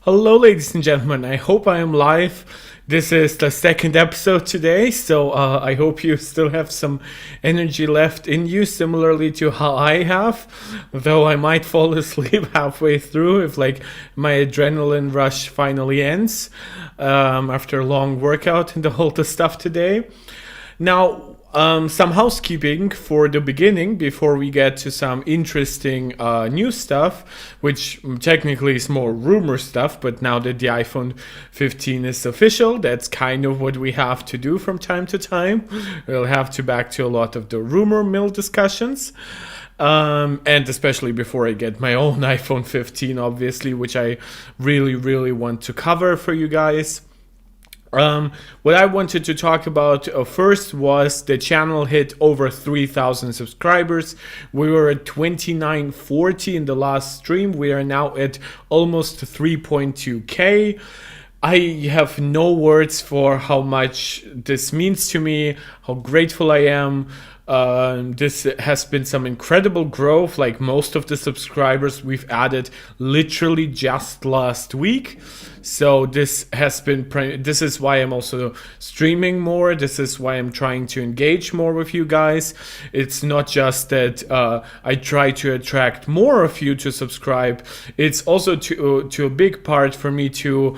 Hello, ladies and gentlemen. I hope I am live. This is the second episode today, so I hope you still have some energy left in you, similarly to how I have. Though I might fall asleep halfway through if, like, my adrenaline rush finally ends after a long workout and all the stuff today. Now, some housekeeping for the beginning before we get to some interesting new stuff, which technically is more rumor stuff, but now that the iPhone 15 is official, that's kind of what we have to do from time to time. We'll have to back to a lot of the rumor mill discussions. And especially before I get my own iPhone 15, obviously, which I really, really want to cover for you guys. What I wanted to talk about first was the channel hit over 3,000 subscribers. We were at 2940 in the last stream. We are now at almost 3.2k. I have no words for how much this means to me, how grateful I am. This has been some incredible growth. Like, most of the subscribers we've added literally just last week. So this is why I'm also streaming more. This is why I'm trying to engage more with you guys. It's not just that I try to attract more of you to subscribe. It's also to a big part for me to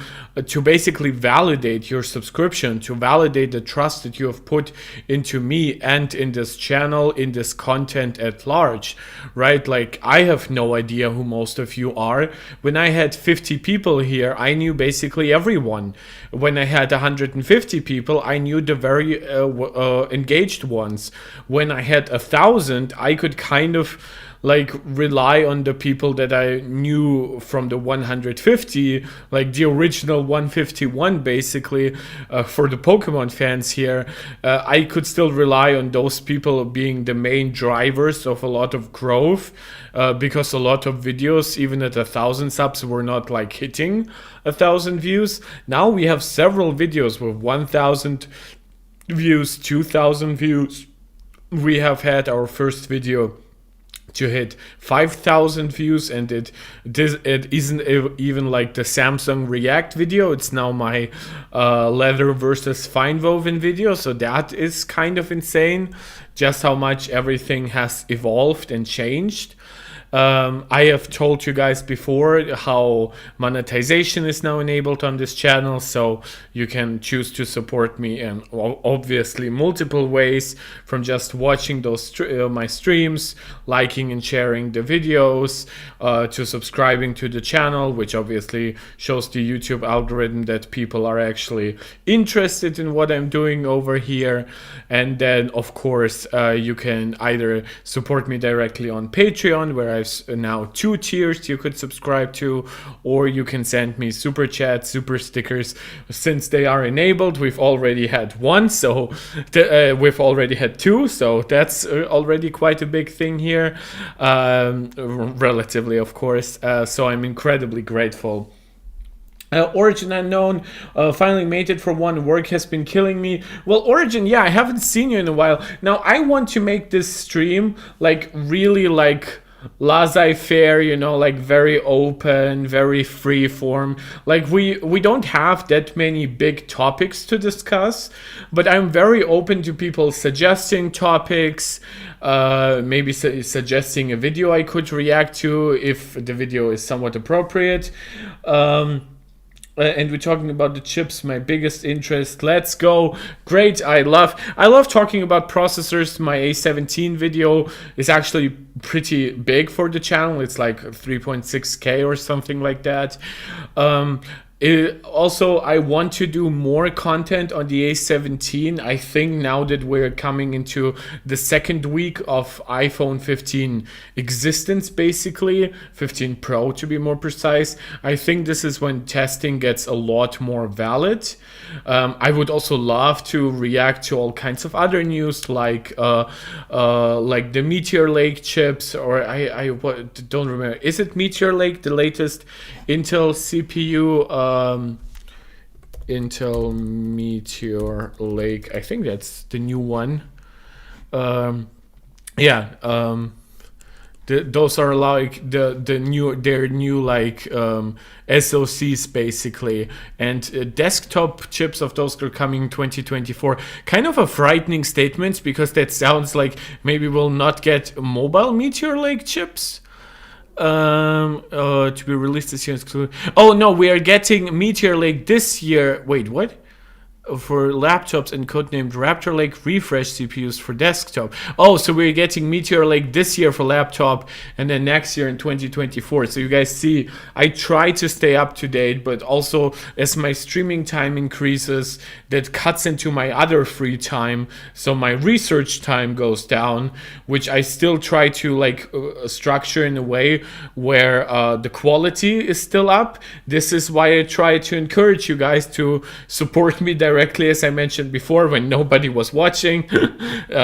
basically validate your subscription, to validate the trust that you have put into me and in this channel, in this content at large, right? Like, I have no idea who most of you are. When I had 50 people here, I knew basically everyone. When I had 150 people, I knew the very engaged ones. When I had 1,000, I could kind of like rely on the people that I knew from the 150, like the original 151 basically, for the Pokemon fans here. I could still rely on those people being the main drivers of a lot of growth, because a lot of videos, even at 1,000 subs, were not like hitting 1,000 views. Now we have several videos with 1,000 views, 2,000 views. We have had our first video to hit 5,000 views, and it isn't even like the Samsung React video. It's now my leather versus fine woven video. So that is kind of insane, just how much everything has evolved and changed. I have told you guys before how monetization is now enabled on this channel, so you can choose to support me in obviously multiple ways, from just watching those my streams, liking and sharing the videos, to subscribing to the channel, which obviously shows the YouTube algorithm that people are actually interested in what I'm doing over here. And then, of course, you can either support me directly on Patreon, where I've now 2 tiers you could subscribe to, or you can send me super chat, super stickers. Since they are enabled, we've already had 1, so we've already had 2, so that's already quite a big thing here, relatively, of course. So I'm incredibly grateful. Origin Unknown finally made it for one. Work has been killing me. Well, Origin, yeah, I haven't seen you in a while. Now, I want to make this stream like really like laissez-faire, you know, like very open, very free form. Like, we don't have that many big topics to discuss, but I'm very open to people suggesting topics, maybe suggesting a video I could react to if the video is somewhat appropriate. And we're talking about the chips, my biggest interest. Let's go. Great. I love talking about processors. My A17 video is actually pretty big for the channel. It's like 3.6k or something like that. Also, I want to do more content on the A17. I think now that we're coming into the second week of iPhone 15 existence, basically 15 Pro to be more precise, I think this is when testing gets a lot more valid. I would also love to react to all kinds of other news, like the Meteor Lake chips, or I don't remember. Is it Meteor Lake, the latest Intel CPU? Intel Meteor Lake. I think that's the new one. Those are like their new like SoCs basically, and desktop chips of those are coming in 2024. Kind of a frightening statement, because that sounds like maybe we'll not get mobile Meteor Lake chips to be released this year. Oh no, we are getting Meteor Lake this year. Wait, what? For laptops and codenamed Raptor Lake refresh CPUs for desktop. Oh, so we're getting Meteor Lake this year for laptop, and then next year in 2024. So you guys see, I try to stay up to date, but also as my streaming time increases, that cuts into my other free time. So my research time goes down, which I still try to like structure in a way where the quality is still up. This is why I try to encourage you guys to support me directly, as I mentioned before, when nobody was watching.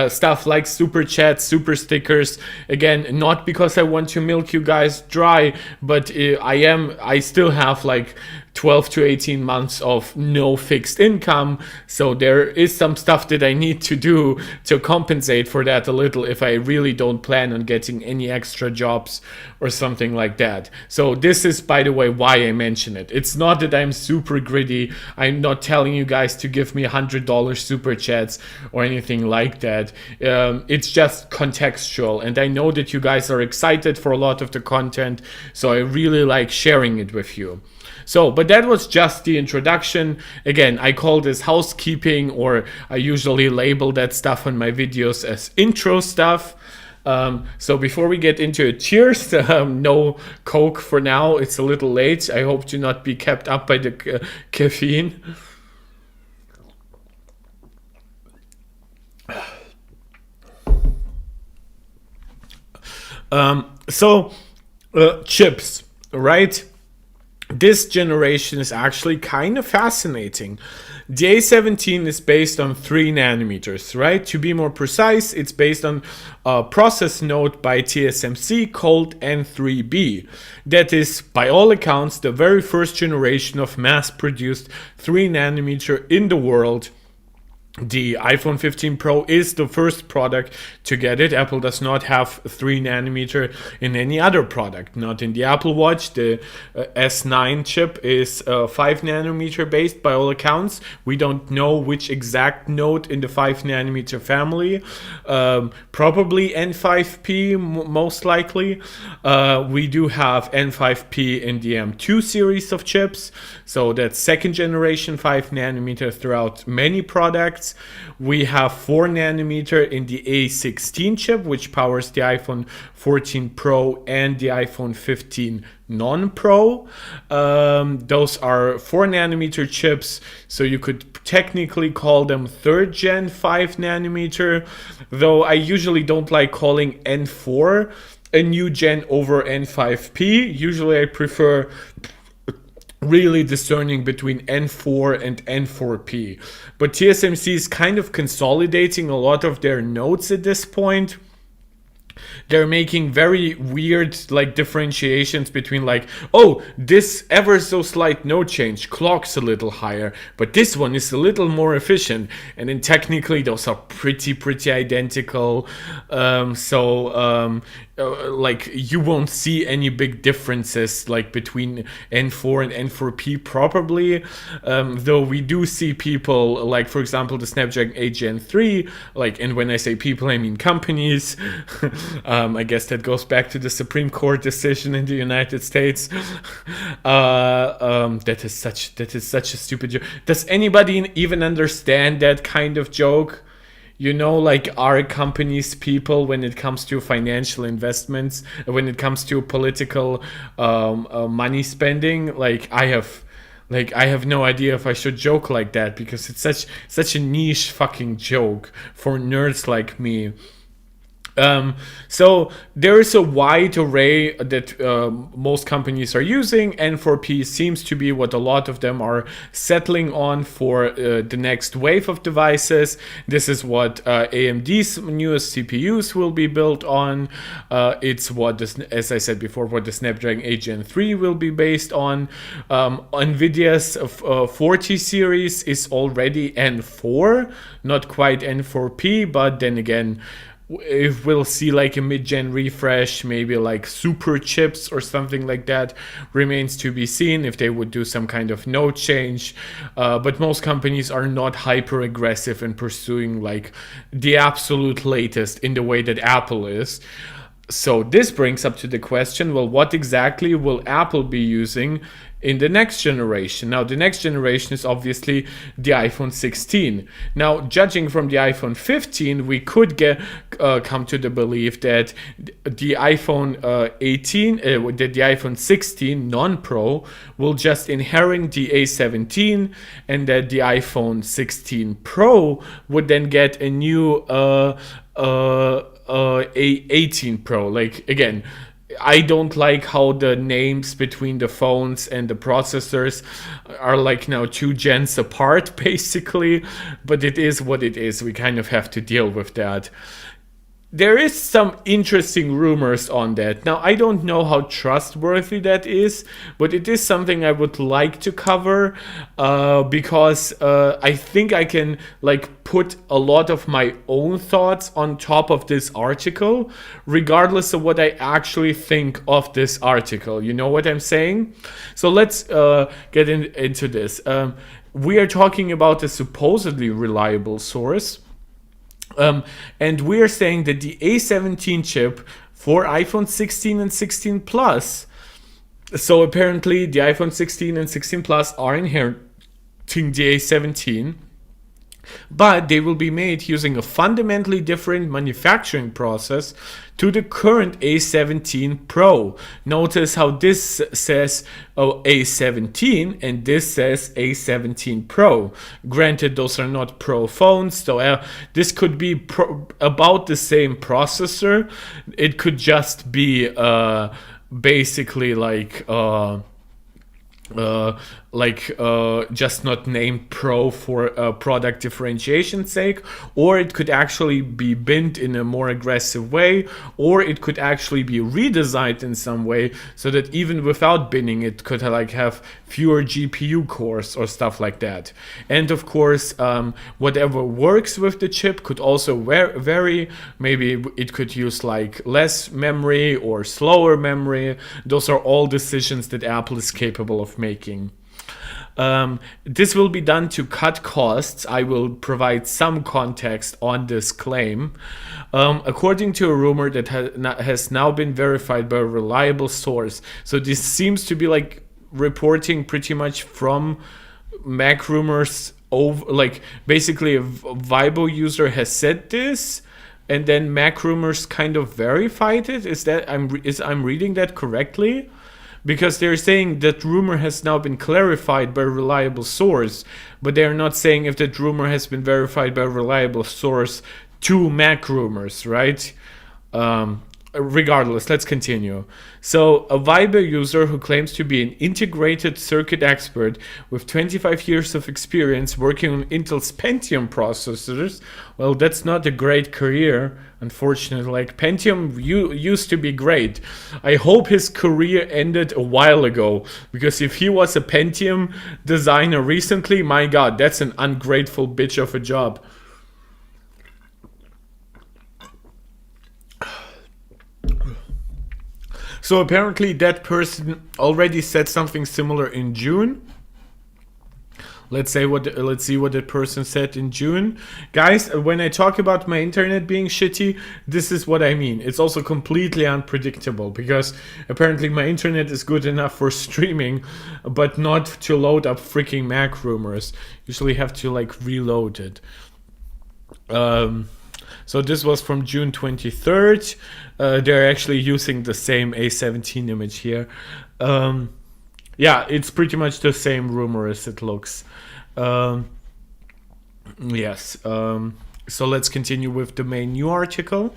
Stuff like super chats, super stickers. Again, not because I want to milk you guys dry, but I still have like 12 to 18 months of no fixed income, so there is some stuff that I need to do to compensate for that a little if I really don't plan on getting any extra jobs or something like that. So this is, by the way, why I mention it. It's not that I'm super greedy. I'm not telling you guys to give me $100 super chats or anything like that. It's just contextual, and I know that you guys are excited for a lot of the content, so I really like sharing it with you. So, but that was just the introduction. Again, I call this housekeeping, or I usually label that stuff on my videos as intro stuff. So before we get into it, cheers. No Coke for now. It's a little late. I hope to not be kept up by the caffeine. Chips, right? This generation is actually kind of fascinating. The A17 is based on 3 nanometers, right? To be more precise, it's based on a process node by TSMC called N3B. That is, by all accounts, the very first generation of mass-produced 3 nanometer in the world. The iPhone 15 Pro is the first product to get it. Apple does not have 3 nanometer in any other product. Not in the Apple Watch. The S9 chip is 5 nanometer based by all accounts. We don't know which exact node in the 5 nanometer family. Probably N5P most likely. We do have N5P in the M2 series of chips. So that's second generation 5 nanometer throughout many products. We have 4 nanometer in the A16 chip, which powers the iPhone 14 Pro and the iPhone 15 non-Pro. Those are 4 nanometer chips, so you could technically call them third gen 5 nanometer, though I usually don't like calling N4 a new gen over N5P. Usually I prefer really discerning between N4 and N4P. But TSMC is kind of consolidating a lot of their nodes at this point. They're making very weird like differentiations between like, oh, this ever so slight node change clocks a little higher, but this one is a little more efficient, and then technically those are pretty identical. Like you won't see any big differences like between N4 and N4P probably, though we do see people like, for example, the Snapdragon 8 Gen 3, like, and when I say people I mean companies. I guess that goes back to the Supreme Court decision in the United States. That is such a stupid joke. Does anybody even understand that kind of joke? You know, like, are companies people when it comes to financial investments, when it comes to political money spending? Like, I have no idea if I should joke like that, because it's such a niche fucking joke for nerds like me. So there is a wide array that most companies are using. N4P seems to be what a lot of them are settling on for the next wave of devices. This is what AMD's newest CPUs will be built on. It's what, as I said before, what the Snapdragon 8 Gen 3 will be based on. NVIDIA's 40 series is already N4, not quite N4P, but then again, if we'll see like a mid-gen refresh, maybe like super chips or something like that, remains to be seen, if they would do some kind of node change. But most companies are not hyper aggressive in pursuing like the absolute latest in the way that Apple is. So this brings up to the question, well, what exactly will Apple be using in the next generation? Now, the next generation is obviously the iPhone 16. Now, judging from the iPhone 15, we could come to the belief that the iPhone 18, the iPhone 16 non-Pro will just inherit the A17, and that the iPhone 16 Pro would then get a new A18 Pro. Like, again, I don't like how the names between the phones and the processors are like now 2 gens apart, basically, but it is what it is. We kind of have to deal with that. There is some interesting rumors on that. Now, I don't know how trustworthy that is, but it is something I would like to cover because I think I can like put a lot of my own thoughts on top of this article, regardless of what I actually think of this article. You know what I'm saying? So let's get into this. We are talking about a supposedly reliable source. And we are saying that the A17 chip for iPhone 16 and 16 Plus, so apparently the iPhone 16 and 16 Plus are inheriting the A17, but they will be made using a fundamentally different manufacturing process to the current A17 Pro. Notice how this says A17 and this says A17 Pro. Granted, those are not Pro phones, so this could be about the same processor. It could just be basically like just not named Pro for product differentiation's sake, or it could actually be binned in a more aggressive way, or it could actually be redesigned in some way so that even without binning it could like have fewer GPU cores or stuff like that. And of course, whatever works with the chip could also vary. Maybe it could use like less memory or slower memory. Those are all decisions that Apple is capable of making. This will be done to cut costs. I will provide some context on this claim. According to a rumor that has now been verified by a reliable source. So this seems to be like reporting pretty much from Mac rumors over, like basically a Vibo user has said this, and then Mac rumors kind of verified it. Is I'm reading that correctly? Because they're saying that rumor has now been clarified by a reliable source, but they're not saying if that rumor has been verified by a reliable source to Mac rumors, right? Regardless, let's continue. So a Viber user who claims to be an integrated circuit expert with 25 years of experience working on Intel's Pentium processors, well, that's not a great career, unfortunately. Like, Pentium used to be great. I hope his career ended a while ago, because if he was a Pentium designer recently, my god, that's an ungrateful bitch of a job. So apparently that person already said something similar in June. Let's see what that person said in June. Guys, when I talk about my internet being shitty, this is what I mean. It's also completely unpredictable, because apparently my internet is good enough for streaming, but not to load up freaking Mac rumors. Usually have to like reload it. So this was from June 23rd. They're actually using the same A17 image here. Yeah, it's pretty much the same rumor as it looks. Yes. So let's continue with the main new article.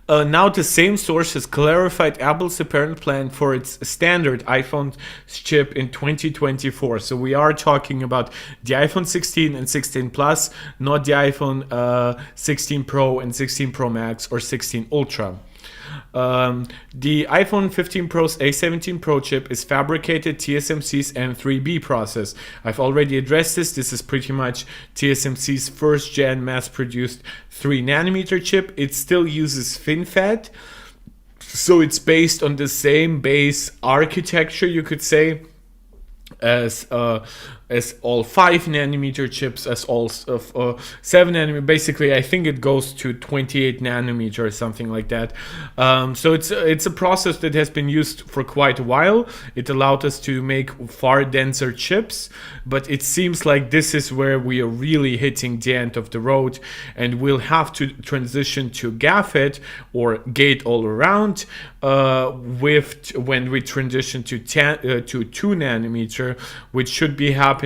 Now the same source has clarified Apple's apparent plan for its standard iPhone chip in 2024. So we are talking about the iPhone 16 and 16 Plus, not the iPhone 16 Pro and 16 Pro Max or 16 Ultra. The iPhone 15 Pro's A17 Pro chip is fabricated TSMC's N3B process. I've already addressed this. This is pretty much TSMC's first gen mass-produced 3nm chip. It still uses FinFET, so it's based on the same base architecture, you could say, as all 5nm chips, as all 7nm. Basically, I think it goes to 28nm or something like that. So it's a process that has been used for quite a while. It allowed us to make far denser chips, but it seems like this is where we are really hitting the end of the road, and we'll have to transition to GAAFET or gate all around when we transition to 2nm, which should be happening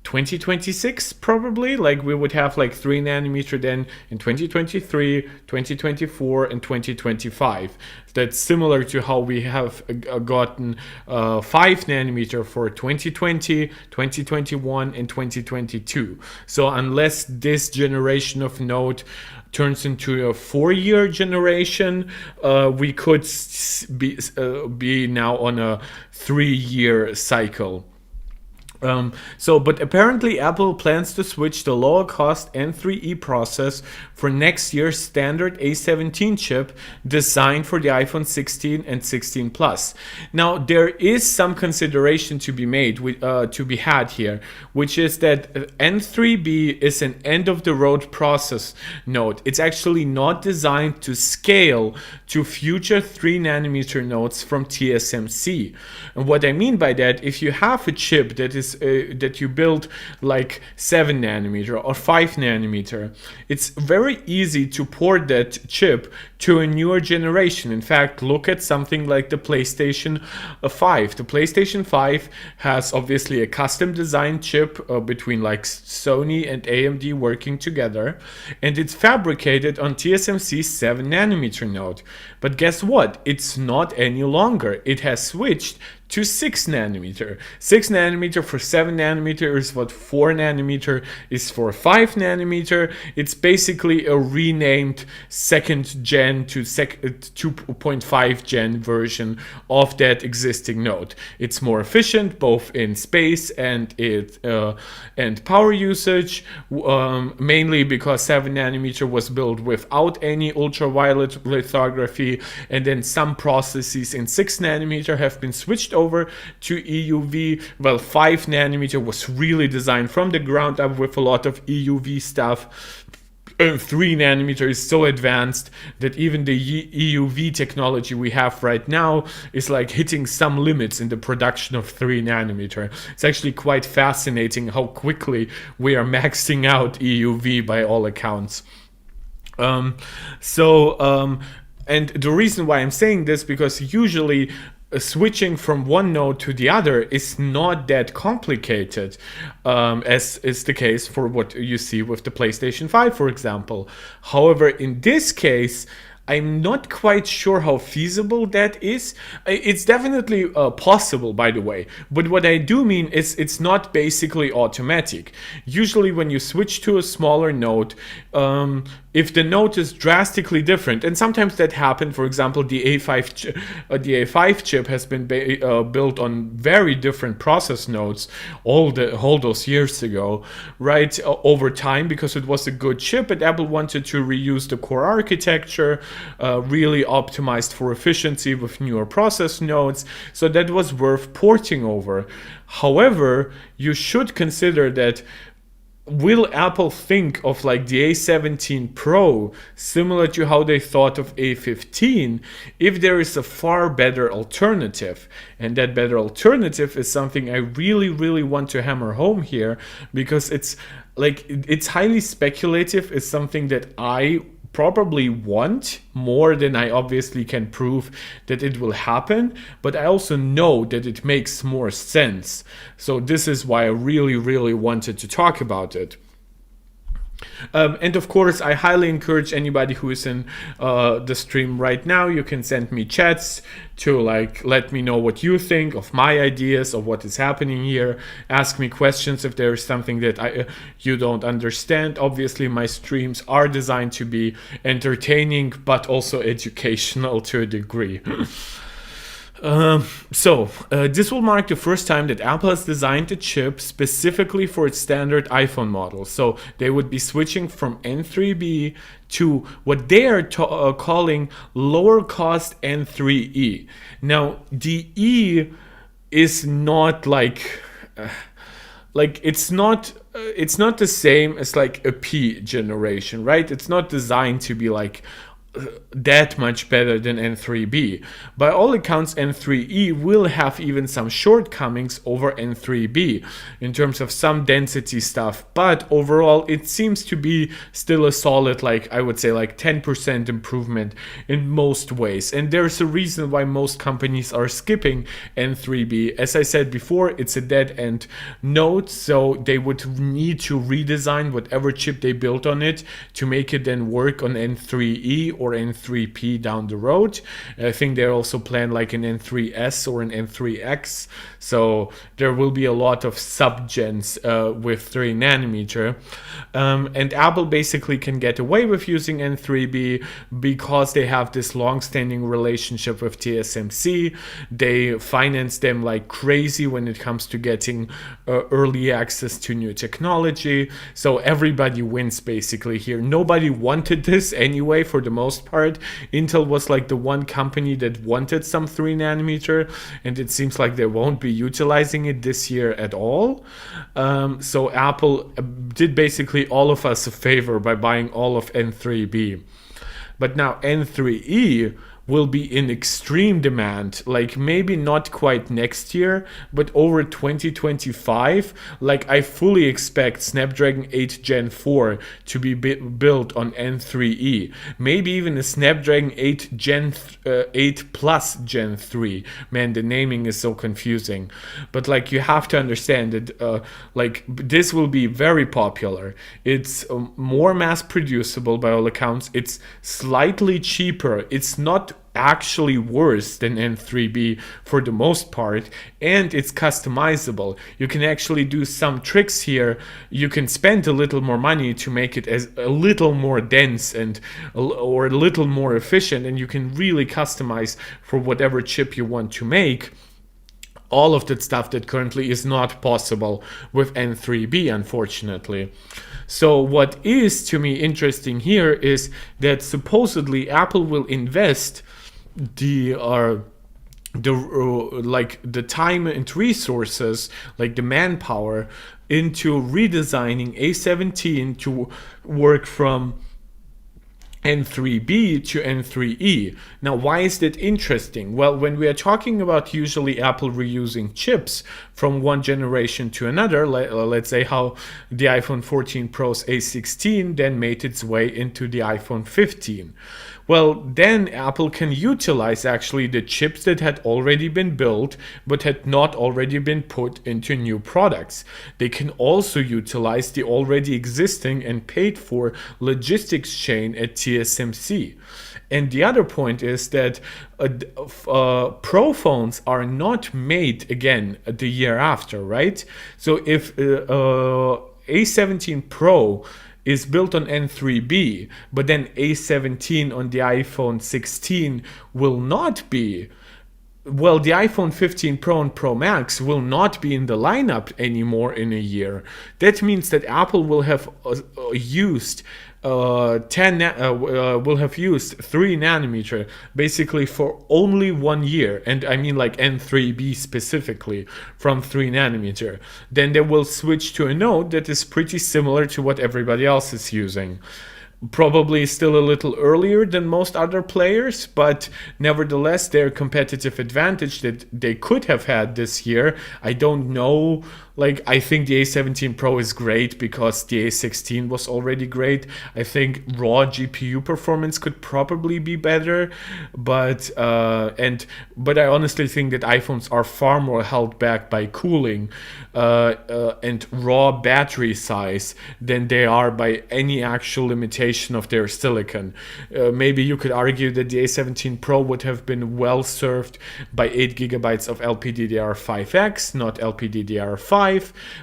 2026 probably. Like we would have like 3nm then in 2023, 2024, and 2025. That's similar to how we have gotten 5nm for 2020, 2021, and 2022. So unless this generation of node turns into a 4-year generation, we could be now on a 3-year cycle. But apparently Apple plans to switch the lower cost N3E process for next year's standard A17 chip designed for the iPhone 16 and 16 Plus. Now, there is some consideration to be made, to be had here, which is that N3B is an end-of-the-road process node. It's actually not designed to scale to future 3nm nodes from TSMC. And what I mean by that, if you have a chip that is that you build like 7nm or 5nm, it's very easy to port that chip to a newer generation. In fact, look at something like the PlayStation 5. The PlayStation 5 has obviously a custom designed chip between like Sony and AMD working together, and it's fabricated on TSMC's 7nm node. But guess what? It's not any longer. It has switched to 6nm. 6nm for 7nm is what 4nm is for 5nm. It's basically a renamed second gen to 2.5 gen version of that existing node. It's more efficient both in space and power usage, mainly because 7nm was built without any ultraviolet lithography, and then some processes in 6nm have been switched over to EUV. Well, 5nm was really designed from the ground up with a lot of EUV stuff. 3nm is so advanced that even the EUV technology we have right now is like hitting some limits in the production of 3nm. It's actually quite fascinating how quickly we are maxing out EUV by all accounts. And the reason why I'm saying this, because usually switching from one node to the other is not that complicated, as is the case for what you see with the PlayStation 5, for example. However, in this case, I'm not quite sure how feasible that is. It's definitely possible, by the way. But what I do mean is it's not basically automatic. Usually when you switch to a smaller node, if the node is drastically different, and sometimes that happened, for example, the A5 chip has been built on very different process nodes all those years ago, right? Over time, because it was a good chip, and Apple wanted to reuse the core architecture, really optimized for efficiency with newer process nodes, so that was worth porting over. However, you should consider that, will Apple think of like the A17 Pro similar to how they thought of A15 if there is a far better alternative? And that better alternative is something I really, really want to hammer home here, because it's highly speculative. It's something that I probably want more than I obviously can prove that it will happen, but I also know that it makes more sense. So this is why I really, really wanted to talk about it. And of course, I highly encourage anybody who is in the stream right now. You can send me chats to like let me know what you think of my ideas of what is happening here. Ask me questions if there is something that you don't understand. Obviously, my streams are designed to be entertaining, but also educational to a degree. This will mark the first time that Apple has designed a chip specifically for its standard iPhone model. So they would be switching from N3B to what they are calling lower cost N3E. Now, the E is not it's not the same as like a P generation, right? It's not designed to be like that much better than N3B. By all accounts, N3E will have even some shortcomings over N3B in terms of some density stuff, but overall it seems to be still a solid, like I would say like 10% improvement in most ways. And there's a reason why most companies are skipping N3B. As I said before, it's a dead end node, so they would need to redesign whatever chip they built on it to make it then work on N3E or N3P down the road. I think they also plan like an N3S or an N3X. So there will be a lot of subgens with 3 nanometer. And Apple basically can get away with using N3B because they have this long-standing relationship with TSMC. They finance them like crazy when it comes to getting early access to new technology. So everybody wins basically here. Nobody wanted this anyway for the most part. Intel was like the one company that wanted some 3 nanometer, and it seems like they won't be utilizing it this year at all. So Apple did basically all of us a favor by buying all of N3B. But now N3E will be in extreme demand, like maybe not quite next year, but over 2025. Like I fully expect Snapdragon 8 Gen 4 to be built on N3E, maybe even a Snapdragon 8 Gen 8 Plus Gen 3. Man, the naming is so confusing, but like you have to understand that like this will be very popular. It's more mass producible by all accounts. It's slightly cheaper. It's not actually worse than N3B for the most part, and it's customizable. You can actually do some tricks here. You can spend a little more money to make it as a little more dense and or a little more efficient, and you can really customize for whatever chip you want to make. All of that stuff that currently is not possible with N3B, unfortunately. So what is to me interesting here is that supposedly Apple will invest the time and resources, like the manpower, into redesigning A17 to work from N3B to N3E. Now, why is that interesting? Well, when we are talking about usually Apple reusing chips from one generation to another, let's say how the iPhone 14 Pro's A16 then made its way into the iPhone 15. Well, then Apple can utilize actually the chips that had already been built but had not already been put into new products. They can also utilize the already existing and paid for logistics chain at TSMC. And the other point is that Pro phones are not made again the year after, right? So if A17 Pro is built on N3B, but then A17 on the iPhone 16 will not be. Well, the iPhone 15 Pro and Pro Max will not be in the lineup anymore in a year. That means that Apple will have used 3 nanometer basically for only 1 year, and I mean like N3B specifically from 3 nanometer. Then they will switch to a node that is pretty similar to what everybody else is using. Probably still a little earlier than most other players, but nevertheless their competitive advantage that they could have had this year, I don't know like I think the A17 Pro is great because the A16 was already great. I think raw GPU performance could probably be better, but but I honestly think that iPhones are far more held back by cooling and raw battery size than they are by any actual limitation of their silicon. Maybe you could argue that the A17 Pro would have been well served by 8 gigabytes of LPDDR5X, not LPDDR5,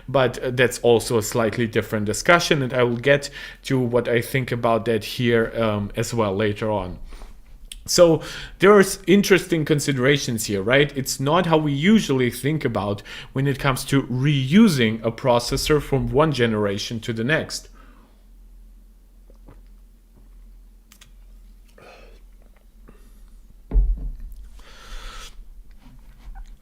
but that's also a slightly different discussion, and I will get to what I think about that here as well later on. So there's interesting considerations here, right? It's not how we usually think about when it comes to reusing a processor from one generation to the next.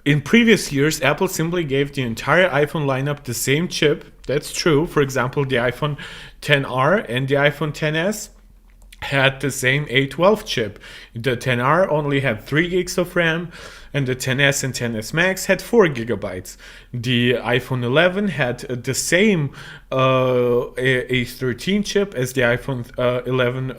In previous years, Apple simply gave the entire iPhone lineup the same chip. That's true. For example, the iPhone XR and the iPhone XS had the same A12 chip. The XR only had 3 gigs of RAM, and the XS and XS Max had 4 gigabytes. The iPhone 11 had the same A13 chip as the iPhone 11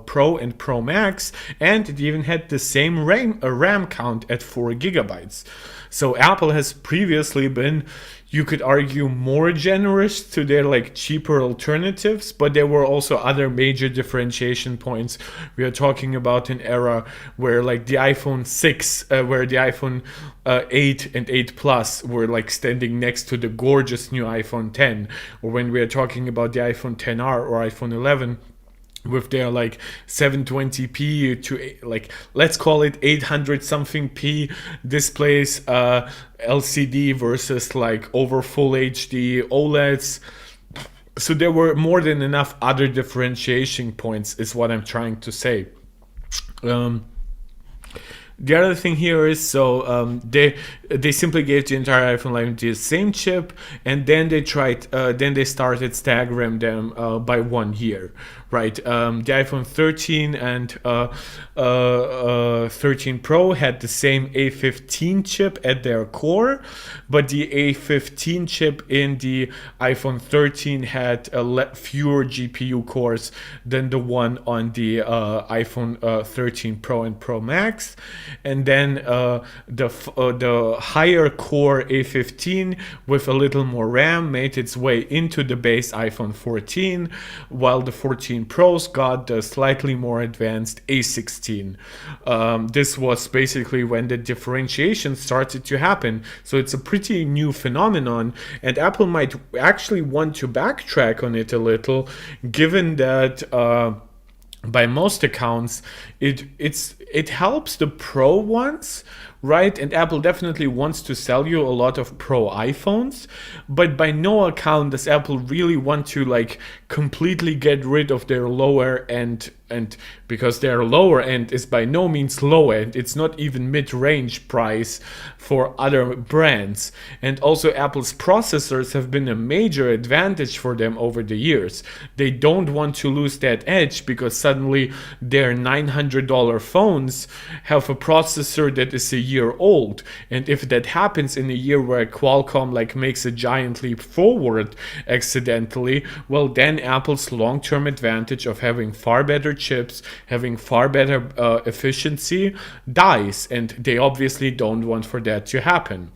Pro and Pro Max, and it even had the same RAM count at 4 gigabytes. So Apple has previously been, you could argue, more generous to their like cheaper alternatives, but there were also other major differentiation points. We are talking about an era where like the iPhone 6, where the iPhone 8 and 8 Plus were like standing next to the gorgeous new iPhone 10, or when we are talking about the iPhone XR or iPhone 11 with their like 720p to like, let's call it 800 something p displays, LCD versus like over full HD OLEDs. So there were more than enough other differentiation points is what I'm trying to say. The other thing here is, so they simply gave the entire iPhone line the same chip, and then they started staggering them by 1 year, right? The iPhone 13 and 13 Pro had the same A15 chip at their core, but the A15 chip in the iPhone 13 had fewer GPU cores than the one on the iPhone 13 Pro and Pro Max. And then the higher core A15 with a little more RAM made its way into the base iPhone 14, while the 14 Pros got the slightly more advanced A16. This was basically when the differentiation started to happen. So it's a pretty new phenomenon, and Apple might actually want to backtrack on it a little, given that by most accounts it helps the Pro ones, right? And Apple definitely wants to sell you a lot of Pro iPhones, but by no account does Apple really want to like completely get rid of their lower end, and because their lower end is by no means low end, it's not even mid-range price for other brands. And also Apple's processors have been a major advantage for them over the years. They don't want to lose that edge because suddenly their $900 phones have a processor that is a year old, and if that happens in a year where Qualcomm like makes a giant leap forward accidentally, well then Apple's long-term advantage of having far better chips, having far better efficiency dies, and they obviously don't want for that to happen.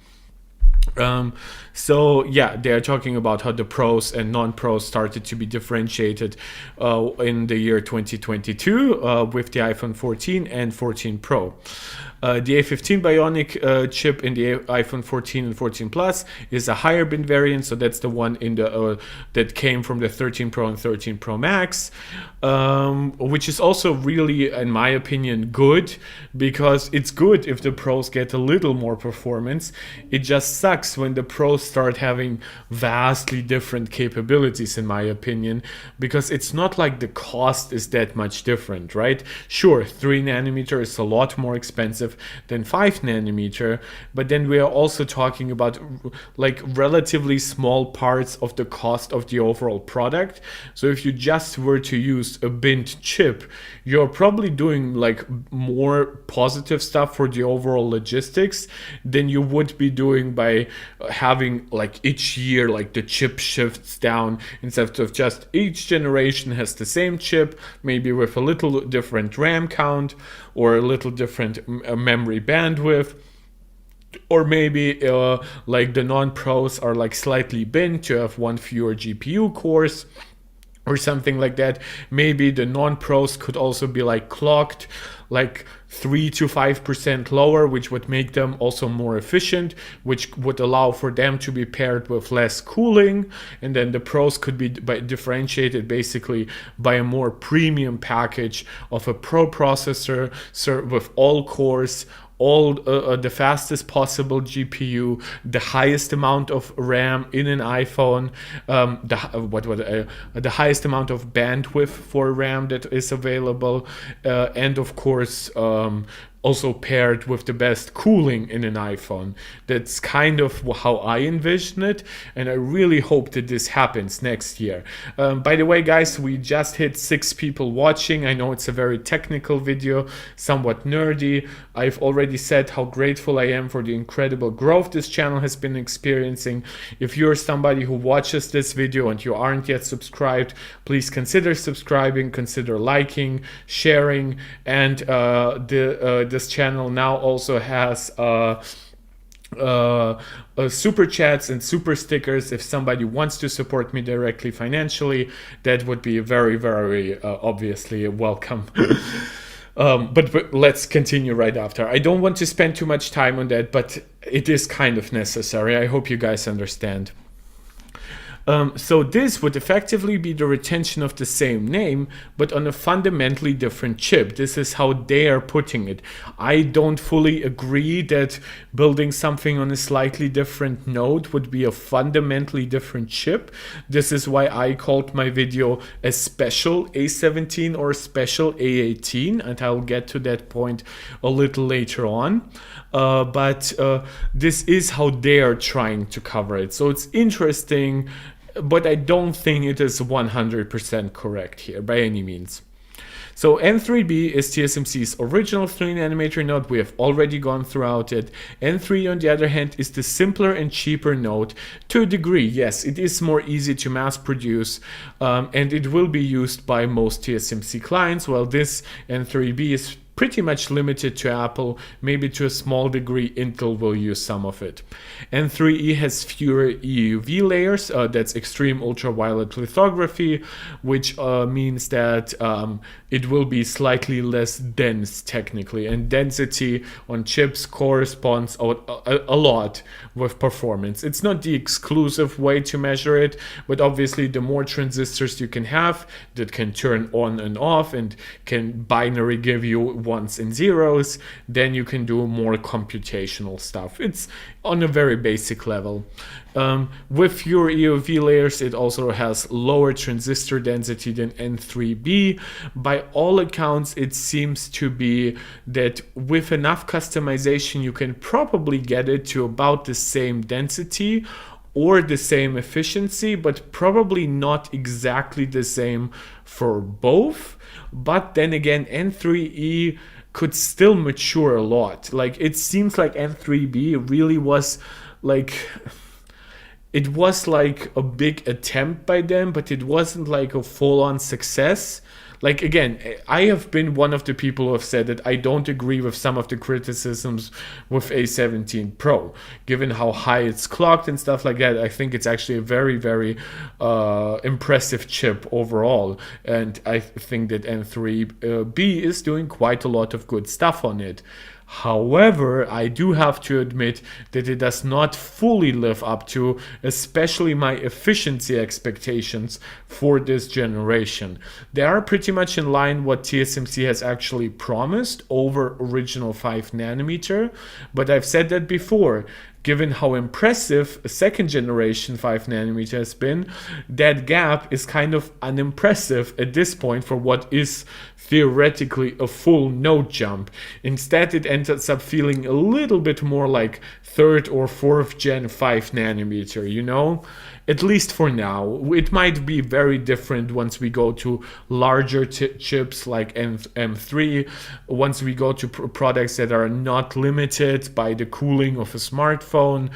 So yeah, they are talking about how the pros and non-pros started to be differentiated in the year 2022 with the iPhone 14 and 14 Pro. The A15 Bionic chip in the iPhone 14 and 14 Plus is a higher bin variant, so that's the one in the that came from the 13 Pro and 13 Pro Max, which is also really, in my opinion, good, because it's good if the Pros get a little more performance. It just sucks when the Pros start having vastly different capabilities, in my opinion, because it's not like the cost is that much different, right? Sure, 3 nanometer is a lot more expensive than 5 nanometer, but then we are also talking about like relatively small parts of the cost of the overall product. So if you just were to use a binned chip, you're probably doing like more positive stuff for the overall logistics than you would be doing by by having like each year like the chip shifts down, instead of just each generation has the same chip, maybe with a little different RAM count or a little different memory bandwidth. Or maybe like the non-pros are like slightly binned to have one fewer GPU cores or something like that. Maybe the non-pros could also be like clocked like 3 to 5% lower, which would make them also more efficient, which would allow for them to be paired with less cooling. And then the pros could be differentiated basically by a more premium package of a pro processor with all cores, all the fastest possible GPU, the highest amount of RAM in an iPhone, the highest amount of bandwidth for RAM that is available, and of course also paired with the best cooling in an iPhone. That's kind of how I envision it, and I really hope that this happens next year. By the way, guys, we just hit 6 people watching. I know it's a very technical video, somewhat nerdy. I've already said how grateful I am for the incredible growth this channel has been experiencing. If you're somebody who watches this video and you aren't yet subscribed, please consider subscribing, consider liking, sharing, and this channel now also has super chats and super stickers. If somebody wants to support me directly financially, that would be very, very obviously welcome. But let's continue right after. I don't want to spend too much time on that, but it is kind of necessary. I hope you guys understand. So this would effectively be the retention of the same name, but on a fundamentally different chip. This is how they are putting it. I don't fully agree that building something on a slightly different node would be a fundamentally different chip. This is why I called my video a special A17 or a special A18, and I'll get to that point a little later on. But this is how they are trying to cover it. So it's interesting, but I don't think it is 100% correct here by any means. So N3B is TSMC's original 3nm node. We have already gone throughout it. N3E, on the other hand, is the simpler and cheaper node to a degree. Yes, it is more easy to mass produce, and it will be used by most TSMC clients, while this N3B is pretty much limited to Apple. Maybe to a small degree Intel will use some of it. N3E has fewer EUV layers, that's extreme ultraviolet lithography, which means that it will be slightly less dense technically, and density on chips corresponds a lot with performance. It's not the exclusive way to measure it, but obviously the more transistors you can have that can turn on and off and can binary give you ones and zeros, then you can do more computational stuff. It's on a very basic level. With fewer EUV layers, it also has lower transistor density than N3B. By all accounts, it seems to be that with enough customization, you can probably get it to about the same density or the same efficiency, but probably not exactly the same for both. But then again, N3E could still mature a lot. Like, it seems like N3B really was like, it was like a big attempt by them, but it wasn't like a full-on success. Like, again, I have been one of the people who have said that I don't agree with some of the criticisms with A17 Pro. Given how high it's clocked and stuff like that, I think it's actually a very, very impressive chip overall. And I think that N3B is doing quite a lot of good stuff on it. However, I do have to admit that it does not fully live up to especially my efficiency expectations for this generation. They are pretty much in line what TSMC has actually promised over original 5nm, but I've said that before. Given how impressive a second generation 5nm has been, that gap is kind of unimpressive at this point for what is theoretically a full node jump. Instead, it ends up feeling a little bit more like 3rd or 4th gen 5nm, you know? At least for now. It might be very different once we go to larger chips like M3, once we go to products that are not limited by the cooling of a smartphone smartphone.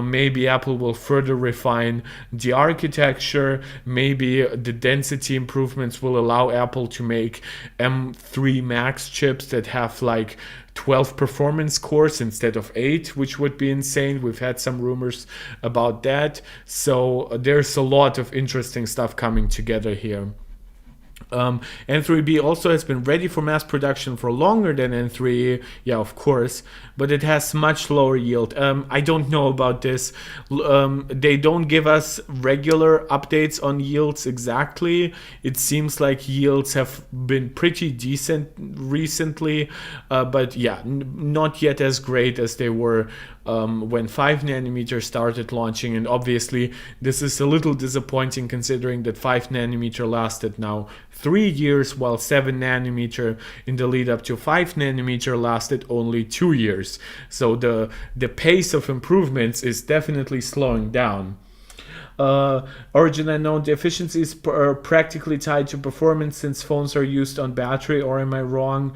Maybe Apple will further refine the architecture. Maybe the density improvements will allow Apple to make M3 Max chips that have like 12 performance cores instead of 8, which would be insane. We've had some rumors about that. So there's a lot of interesting stuff coming together here. N3B also has been ready for mass production for longer than N3E, yeah, of course, but it has much lower yield. I don't know about this. They don't give us regular updates on yields exactly. It seems like yields have been pretty decent recently, but yeah, not yet as great as they were when 5 nanometer started launching. And obviously this is a little disappointing considering that 5 nanometer lasted now 3 years, while 7 nanometer in the lead up to 5 nanometer lasted only 2 years. So the pace of improvements is definitely slowing down. Origin unknown, the efficiency is practically tied to performance since phones are used on battery, or am I wrong?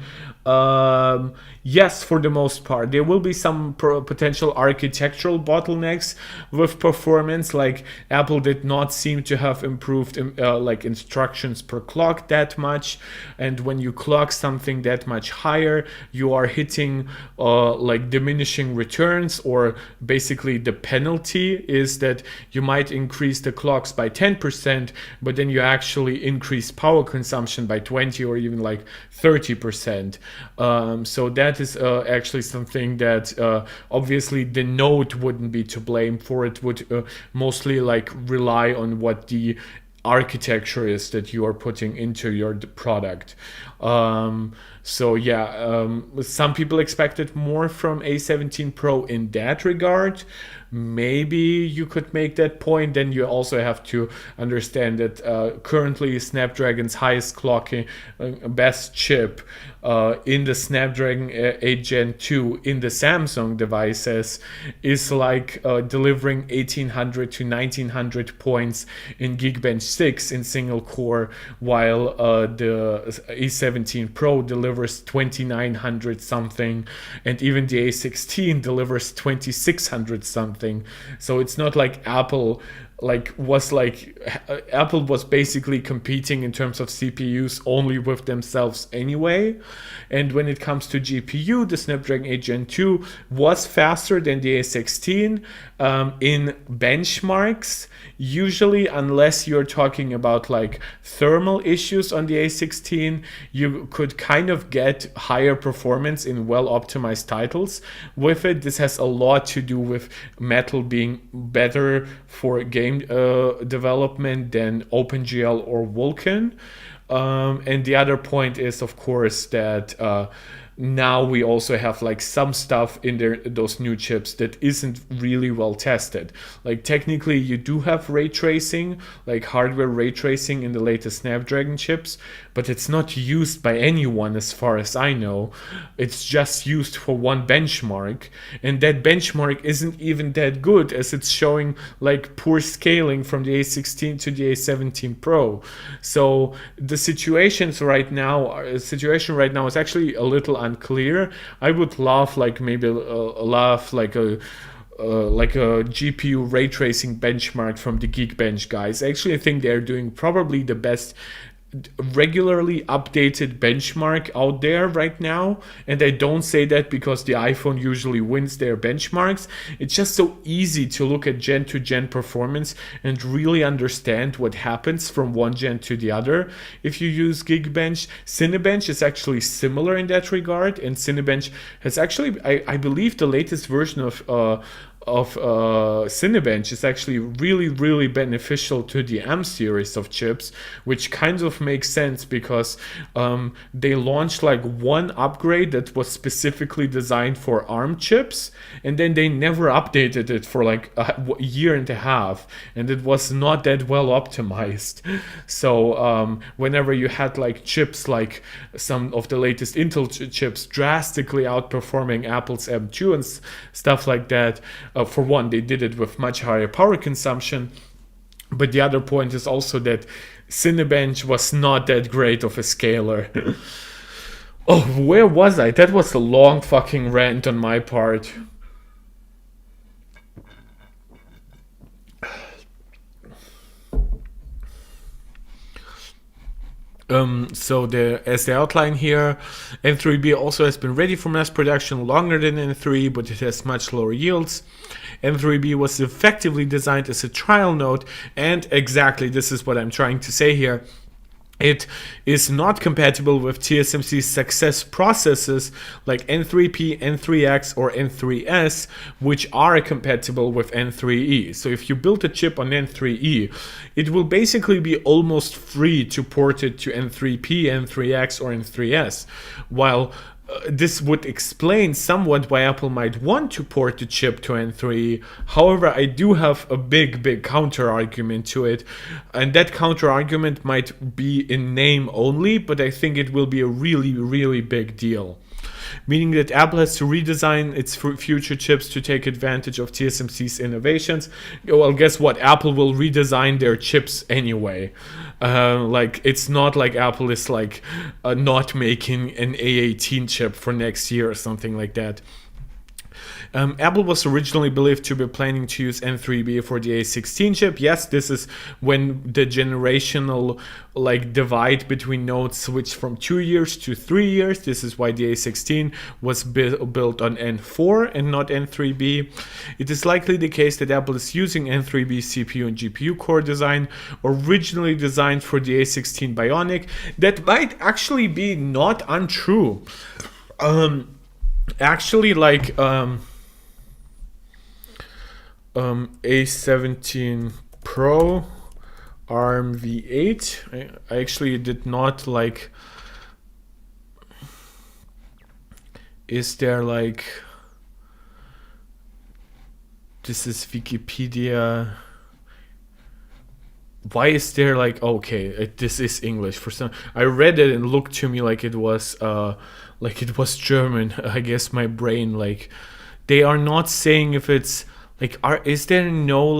Yes, for the most part. There will be some potential architectural bottlenecks with performance, like Apple did not seem to have improved like instructions per clock that much, and when you clock something that much higher, you are hitting like diminishing returns, or basically the penalty is that you might increase the clocks by 10%, but then you actually increase power consumption by 20 or even like 30%. So that is actually something that obviously the node wouldn't be to blame for. It would mostly like rely on what the architecture is that you are putting into your product. So yeah, some people expected more from A17 Pro in that regard. Maybe you could make that point. Then you also have to understand that currently Snapdragon's highest clocking best chip in the Snapdragon 8 Gen 2 in the Samsung devices is like delivering 1800 to 1900 points in Geekbench 6 in single core, while the A17 Pro delivers 2900 something, and even the A16 delivers 2600 something. So it's not like Apple was basically competing in terms of CPUs only with themselves anyway. And when it comes to GPU, the Snapdragon 8 Gen 2 was faster than the A16 in benchmarks, usually, unless you're talking about like thermal issues on the A16, you could kind of get higher performance in well optimized titles with it. This has a lot to do with Metal being better for game development than OpenGL or Vulkan. And the other point is, of course, that now we also have like some stuff in there, those new chips, that isn't really well tested. Like technically you do have ray tracing, like hardware ray tracing in the latest Snapdragon chips, but it's not used by anyone as far as I know. It's just used for one benchmark, and that benchmark isn't even that good, as it's showing like poor scaling from the A16 to the A17 Pro. So the situation right now is actually a little unclear. I would love like maybe like a GPU ray tracing benchmark from the Geekbench guys. Actually, I think they're doing probably the best regularly updated benchmark out there right now, and I don't say that because the iPhone usually wins their benchmarks. It's just so easy to look at gen to gen performance and really understand what happens from one gen to the other if you use Geekbench. Cinebench is actually similar in that regard, and Cinebench has actually, I believe the latest version of Cinebench is actually really beneficial to the M series of chips, which kind of makes sense because they launched like one upgrade that was specifically designed for ARM chips, and then they never updated it for like a year and a half, and it was not that well optimized. So whenever you had like chips like some of the latest Intel chips drastically outperforming Apple's M2 and stuff like that, for one, they did it with much higher power consumption, but the other point is also that Cinebench was not that great of a scaler. Oh, where was I? That was a long fucking rant on my part. So as the outline here, N3B also has been ready for mass production longer than N3, but it has much lower yields. N3B was effectively designed as a trial node, and exactly this is what I'm trying to say here. It is not compatible with TSMC's success processes like N3P, N3X, or N3S, which are compatible with N3E. So if you build a chip on N3E, it will basically be almost free to port it to N3P, N3X, or N3S, while this would explain somewhat why Apple might want to port the chip to N3E. However, I do have a big counter argument to it, and that counter argument might be in name only, but I think it will be a really big deal. Meaning that Apple has to redesign its future chips to take advantage of TSMC's innovations. Well, guess what? Apple will redesign their chips anyway. Like, it's not like Apple is like not making an A18 chip for next year or something like that. Apple was originally believed to be planning to use N3B for the A16 chip. Yes, this is when the generational divide between nodes switched from 2 years to 3 years. This is why the A16 was built on N4 and not N3B. It is likely the case that Apple is using N3B CPU and GPU core design, originally designed for the A16 Bionic. That might actually be not untrue. Actually, A17 Pro ARM V8. I actually did not is there this is Wikipedia. Why is there okay, this is English for some. I read it and looked to me like it was German. I guess my brain they are not saying if it's is there no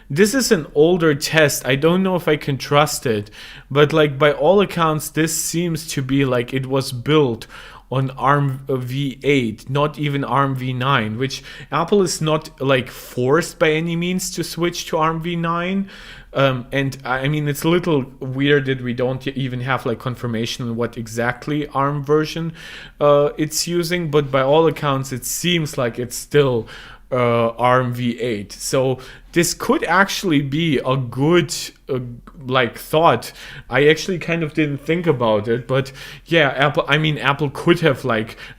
this is an older test. I don't know if I can trust it, but by all accounts this seems to be it was built on ARM V8, not even ARM V9, which Apple is not forced by any means to switch to ARM V9. And I mean, it's a little weird that we don't even have confirmation on what exactly ARM version it's using, but by all accounts it seems like it's still ARM V8. So this could actually be a good thought. I actually kind of didn't think about it, but yeah, Apple could have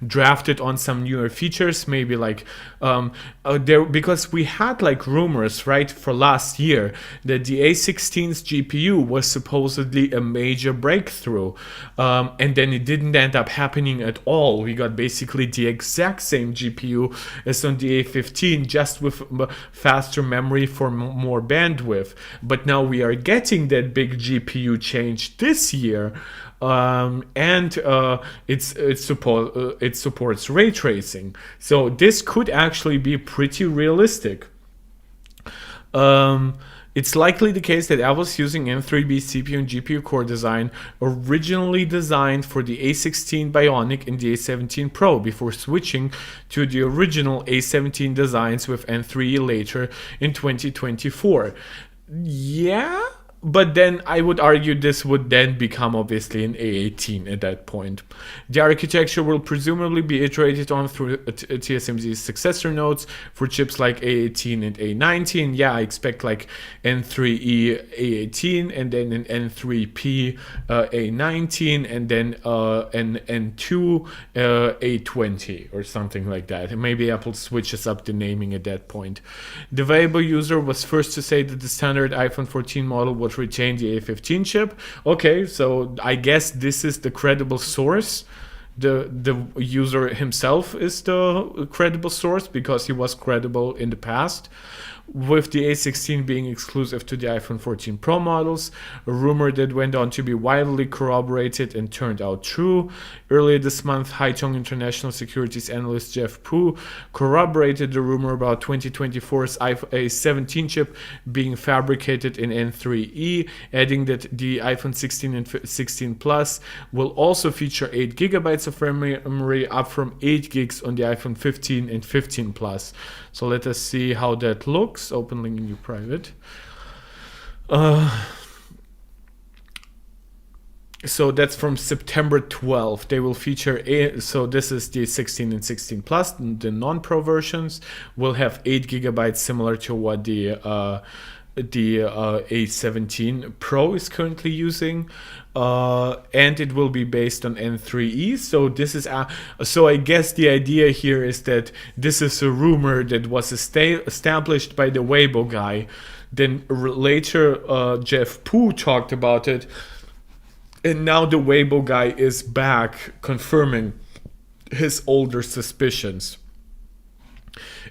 drafted on some newer features, maybe there, because we had rumors right for last year that the A16's GPU was supposedly a major breakthrough, and then it didn't end up happening at all. We got basically the exact same GPU as on the A15, just with faster memory for more bandwidth. But now we are getting that big GPU change this year, and it supports ray tracing. So this could actually be pretty realistic. It's likely the case that Apple's using N3B CPU and GPU core design originally designed for the A16 Bionic and the A17 Pro before switching to the original A17 designs with N3E later in 2024. Yeah, but then I would argue this would then become obviously an A18 at that point. The architecture will presumably be iterated on through TSMC's successor nodes for chips like A18 and A19. Yeah, I expect N3E A18 and then an N3P A19 and then an N2 A20 or something like that. And maybe Apple switches up the naming at that point. The Weibo user was first to say that the standard iPhone 14 model would retain the A15 chip. Okay, so I guess this is the credible source. The user himself is the credible source because he was credible in the past. With the A16 being exclusive to the iPhone 14 Pro models, a rumor that went on to be widely corroborated and turned out true. Earlier this month, Haitong International Securities analyst Jeff Pu corroborated the rumor about 2024's iPhone A17 chip being fabricated in N3E, adding that the iPhone 16 and 16 Plus will also feature 8 gigabytes of memory, up from 8 gigs on the iPhone 15 and 15 Plus. So let us see how that looks. Open link in your private. So that's from September 12th. They will feature so this is the 16 and 16 plus. The non-pro versions will have 8 gigabytes, similar to what the A17 Pro is currently using, and it will be based on N3E. So this is so I guess the idea here is that this is a rumor that was established by the Weibo guy. Then later, Jeff Poo talked about it, and now the Weibo guy is back confirming his older suspicions.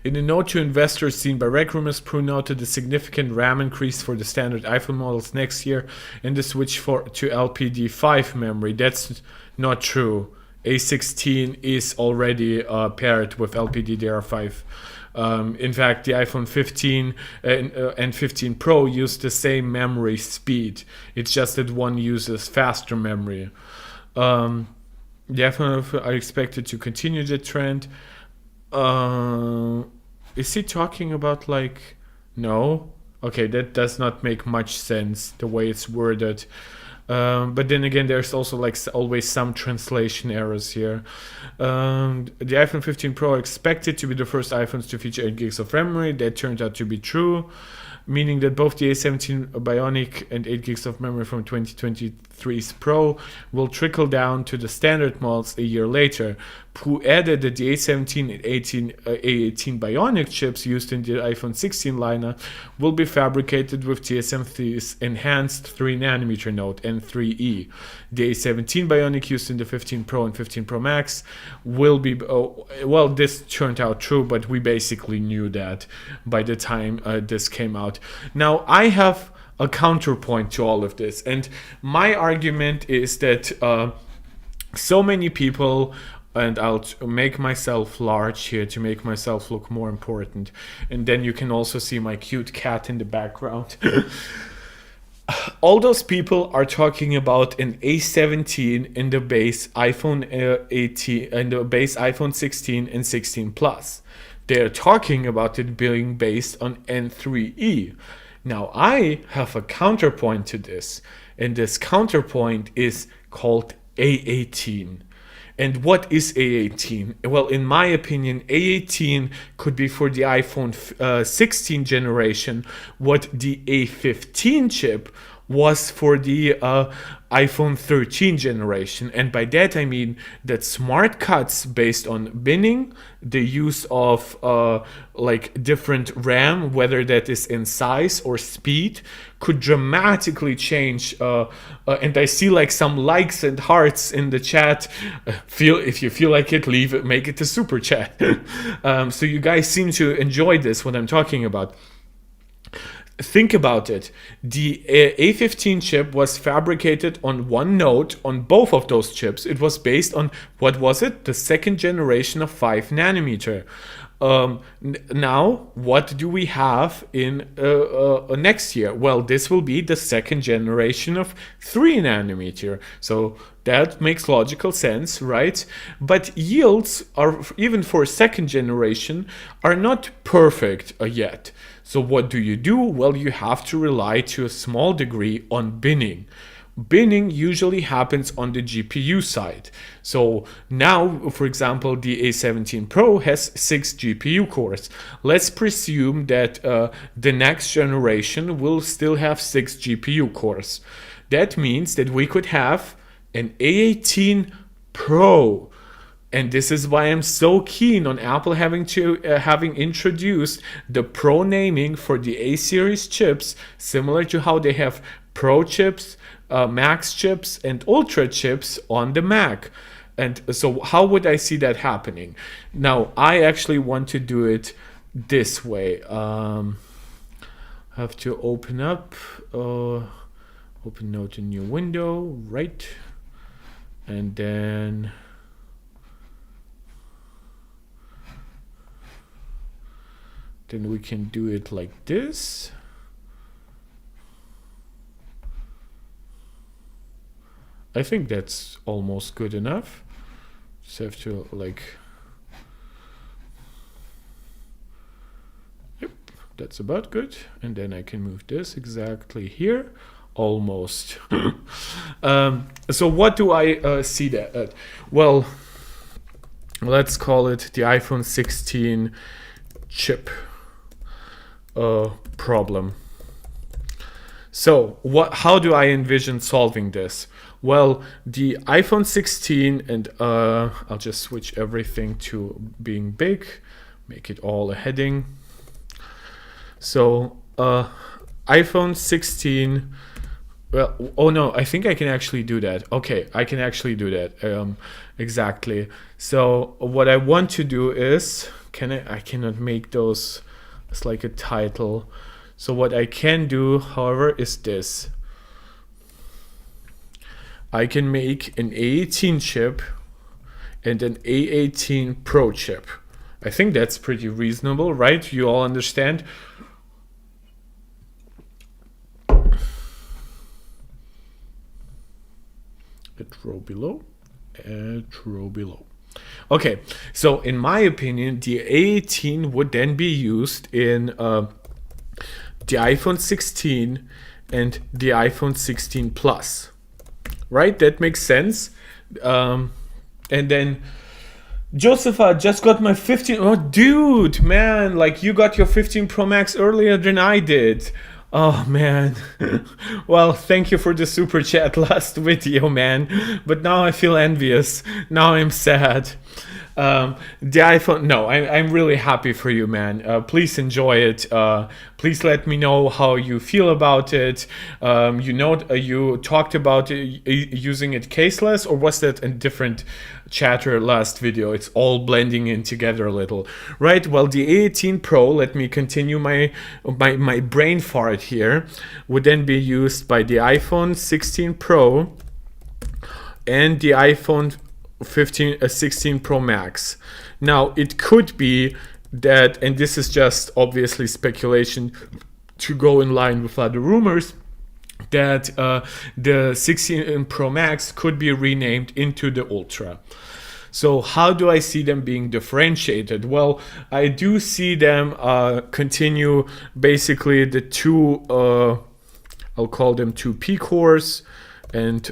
In a note to investors seen by Rec Rumors, Pru noted a significant RAM increase for the standard iPhone models next year and the switch to LPD5 memory. That's not true. A16 is already paired with LPDDR5. In fact, the iPhone 15 and 15 Pro use the same memory speed. It's just that one uses faster memory. Definitely, I expect it to continue the trend. Is he talking about like no? Okay, that does not make much sense the way it's worded. But then again, there's also like always some translation errors here. The iPhone 15 Pro expected to be the first iPhones to feature 8 gigs of memory. That turned out to be true, meaning that both the A17 Bionic and 8 gigs of memory from 2023's Pro will trickle down to the standard models a year later. Who added that the A17 and A18 Bionic chips used in the iPhone 16 lineup will be fabricated with TSMC's enhanced 3nm node, N3E. The A17 Bionic used in the 15 Pro and 15 Pro Max will be, well, this turned out true, but we basically knew that by the time this came out. Now, I have a counterpoint to all of this, and my argument is that so many people, and I'll make myself large here to make myself look more important, and then you can also see my cute cat in the background. All those people are talking about an A17 in the base iPhone 18 and the base iPhone 16 and 16 Plus. They're talking about it being based on N3E. Now I have a counterpoint to this, and this counterpoint is called A18. And what is A18? Well, in my opinion, A18 could be for the iPhone 16 generation what the A15 chip was for the iPhone 13 generation. And by that I mean that smart cuts based on binning, the use of like different RAM, whether that is in size or speed, could dramatically change. And I see like some likes and hearts in the chat. If you feel like it, leave it, make it a super chat. So you guys seem to enjoy this, what I'm talking about. Think about it. The A15 chip was fabricated on one node on both of those chips. It was based on, what was it? The second generation of 5nm. Now, what do we have in next year? Well, this will be the second generation of 3nm. So that makes logical sense, right? But yields are, even for second generation, are not perfect yet. So what do? Well, you have to rely to a small degree on binning. Binning usually happens on the GPU side. So now, for example, the A17 Pro has 6 GPU cores. Let's presume that the next generation will still have 6 GPU cores. That means that we could have an A18 Pro. And this is why I'm so keen on Apple having introduced the Pro naming for the A series chips, similar to how they have Pro chips, Max chips, and Ultra chips on the Mac. And so how would I see that happening? Now, I actually want to do it this way. Have to open up, open note a new window, right? And then we can do it like this. I think that's almost good enough. Just have to like, yep, that's about good. And then I can move this exactly here. almost. So what do I see that at? Well, let's call it the iPhone 16 chip problem. So how do I envision solving this? Well, the iPhone 16, and I'll just switch everything to being big, make it all a heading. So iPhone 16, well, oh no, I think I can actually do that. Okay, I can actually do that, exactly. So what I want to do is, I cannot make those as like a title. So what I can do, however, is this. I can make an A18 chip and an A18 Pro chip. I think that's pretty reasonable, right? You all understand? Row below, row below. Okay, so in my opinion, the A18 would then be used in the iPhone 16 and the iPhone 16 Plus. Right, that makes sense. And then Josepha just got my 15. Oh, dude, man, like you got your 15 Pro Max earlier than I did. Oh man. Well, thank you for the super chat last video, man. But now I feel envious. Now I'm sad. The iPhone, no, I'm really happy for you, man. Please enjoy it. Please let me know how you feel about it. You talked about using it caseless, or was that a different chatter last video? It's all blending in together a little, right? Well, the A18 Pro, let me continue my brain fart here, would then be used by the iPhone 16 Pro and the iPhone 16 Pro Max. Now, it could be that, and this is just obviously speculation to go in line with other rumors, that the 16 Pro Max could be renamed into the Ultra. So how do I see them being differentiated? Well, I do see them continue basically the two, I'll call them 2P cores and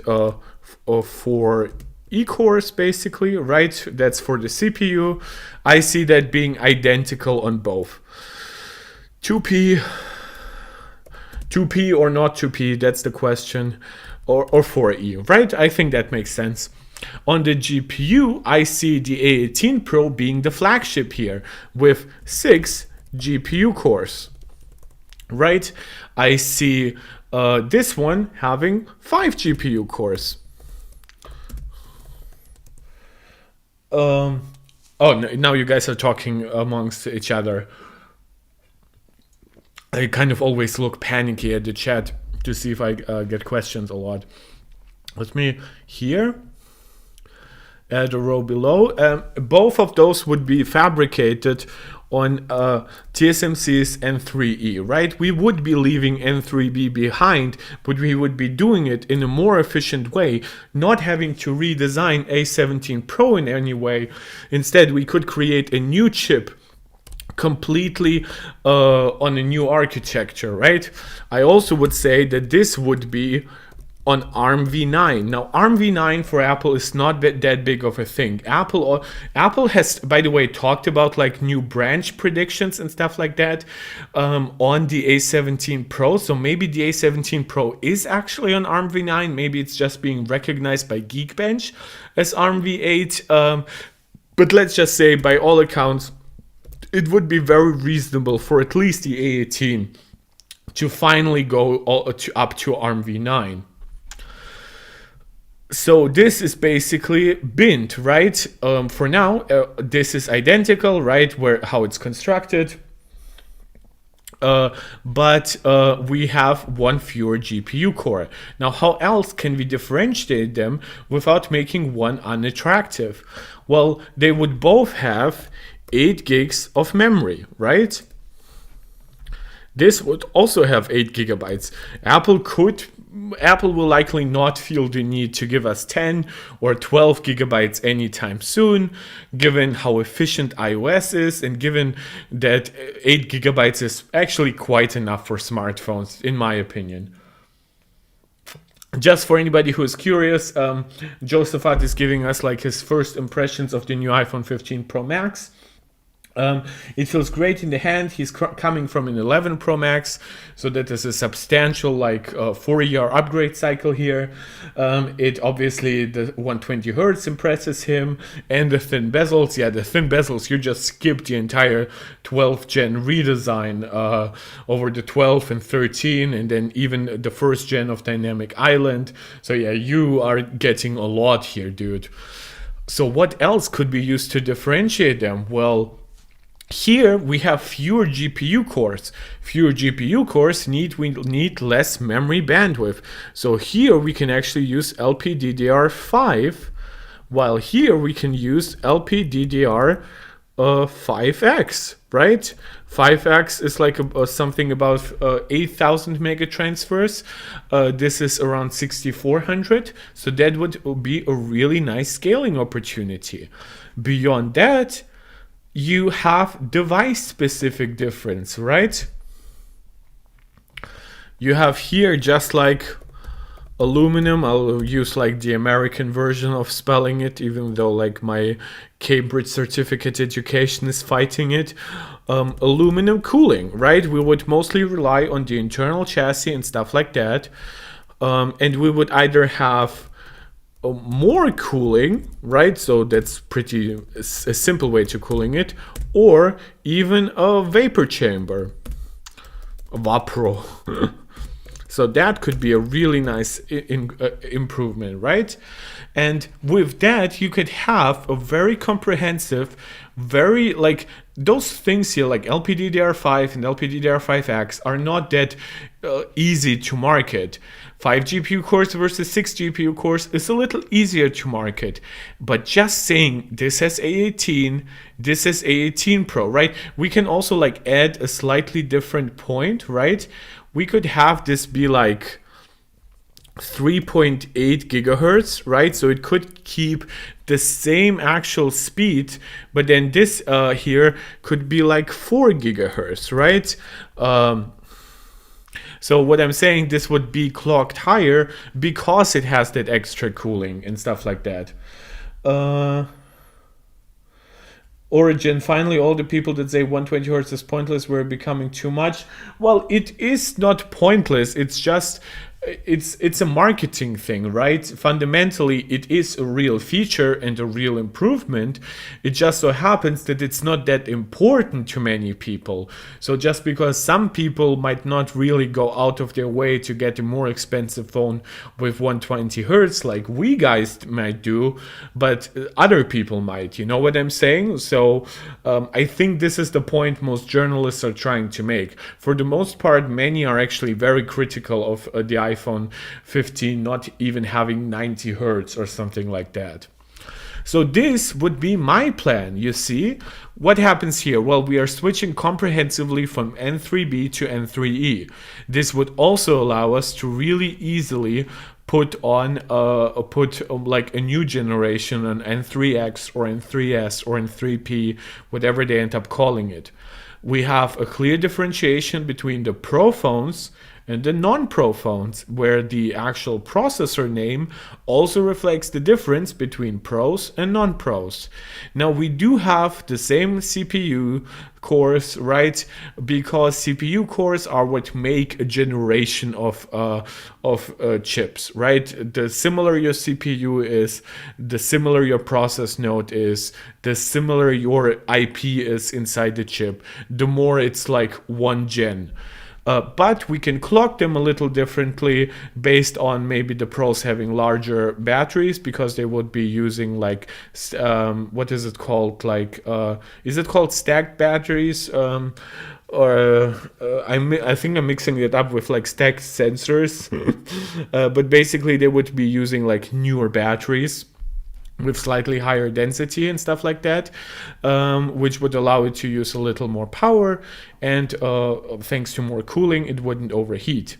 4 E-cores basically, right? That's for the CPU. I see that being identical on both. 2P or not 2P, that's the question. Or 4E, right? I think that makes sense. On the GPU, I see the A18 Pro being the flagship here with 6 GPU cores, right? I see this one having 5 GPU cores. Oh, no, now you guys are talking amongst each other. I kind of always look panicky at the chat to see if I get questions a lot. Let me here add a row below. Both of those would be fabricated on TSMC's N3E, right? We would be leaving N3B behind, but we would be doing it in a more efficient way, not having to redesign A17 Pro in any way. Instead, we could create a new chip completely on a new architecture, right? I also would say that this would be on ARM v9. Now, ARM v9 for Apple is not that big of a thing. Apple has, by the way, talked about like new branch predictions and stuff like that on the A17 Pro. So maybe the A17 Pro is actually on ARM v9. Maybe it's just being recognized by Geekbench as ARM v8. But let's just say, by all accounts, it would be very reasonable for at least the A18 to finally go up to ARM v9. So this is basically binned, right? For now, this is identical, right? How it's constructed. But we have one fewer GPU core. Now, how else can we differentiate them without making one unattractive? Well, they would both have 8 gigs of memory, right? This would also have 8 gigabytes. Apple will likely not feel the need to give us 10 or 12 gigabytes anytime soon, given how efficient iOS is and given that 8 gigabytes is actually quite enough for smartphones, in my opinion. Just for anybody who is curious, Josephat is giving us like his first impressions of the new iPhone 15 Pro Max. It feels great in the hand. He's coming from an 11 Pro Max, so that is a substantial like 4-year upgrade cycle here. It obviously, the 120 hertz impresses him, and the thin bezels. Yeah, the thin bezels, you just skipped the entire 12th gen redesign over the 12 and 13, and then even the first gen of Dynamic Island. So yeah, you are getting a lot here, dude. So what else could be used to differentiate them? Well, here we have fewer GPU cores. Fewer GPU cores we need less memory bandwidth. So here we can actually use LPDDR5, while here we can use LPDDR5X, right? 5X is like something about 8,000 mega transfers. This is around 6,400. So that would be a really nice scaling opportunity. Beyond that, you have device specific difference, right? You have here just like aluminum. I'll use like the American version of spelling it, even though like my Cambridge certificate education is fighting it. Aluminum cooling, right? We would mostly rely on the internal chassis and stuff like that. And we would either have more cooling, right? So that's pretty a simple way to cooling it, or even a vapor chamber, a vapro. So that could be a really nice improvement, right? And with that, you could have a very comprehensive, very like those things here, like LPDDR5 and LPDDR5X, are not that easy to market. 5 GPU cores versus 6 GPU cores is a little easier to market. But just saying this has A18, this is A18 Pro, right? We can also like add a slightly different point, right? We could have this be like 3.8 gigahertz, right? So it could keep the same actual speed, but then this here could be like 4 gigahertz, right? So what I'm saying, this would be clocked higher because it has that extra cooling and stuff like that. Origin, finally, all the people that say 120 hertz is pointless were becoming too much. Well, it is not pointless. It's just it's a marketing thing, right? Fundamentally, it is a real feature and a real improvement. It just so happens that it's not that important to many people. So just because some people might not really go out of their way to get a more expensive phone with 120 hertz like we guys might do, but other people might, you know what I'm saying? So I think this is the point most journalists are trying to make. For the most part, many are actually very critical of the iPhone 15 not even having 90 hertz or something like that. So this would be my plan, you see. What happens here? Well, we are switching comprehensively from N3B to N3E. This would also allow us to really easily put like a new generation, an N3X or N3S or N3P, whatever they end up calling it. We have a clear differentiation between the Pro phones and the non-Pro phones, where the actual processor name also reflects the difference between pros and non-pros. Now we do have the same CPU cores, right? Because CPU cores are what make a generation of chips, right? The similar your CPU is, the similar your process node is, the similar your IP is inside the chip, the more it's like one gen. But we can clock them a little differently based on maybe the pros having larger batteries, because they would be using like, what is it called? Like, is it called stacked batteries? I think I'm mixing it up with like stacked sensors. But basically they would be using like newer batteries with slightly higher density and stuff like that, which would allow it to use a little more power, and thanks to more cooling, it wouldn't overheat.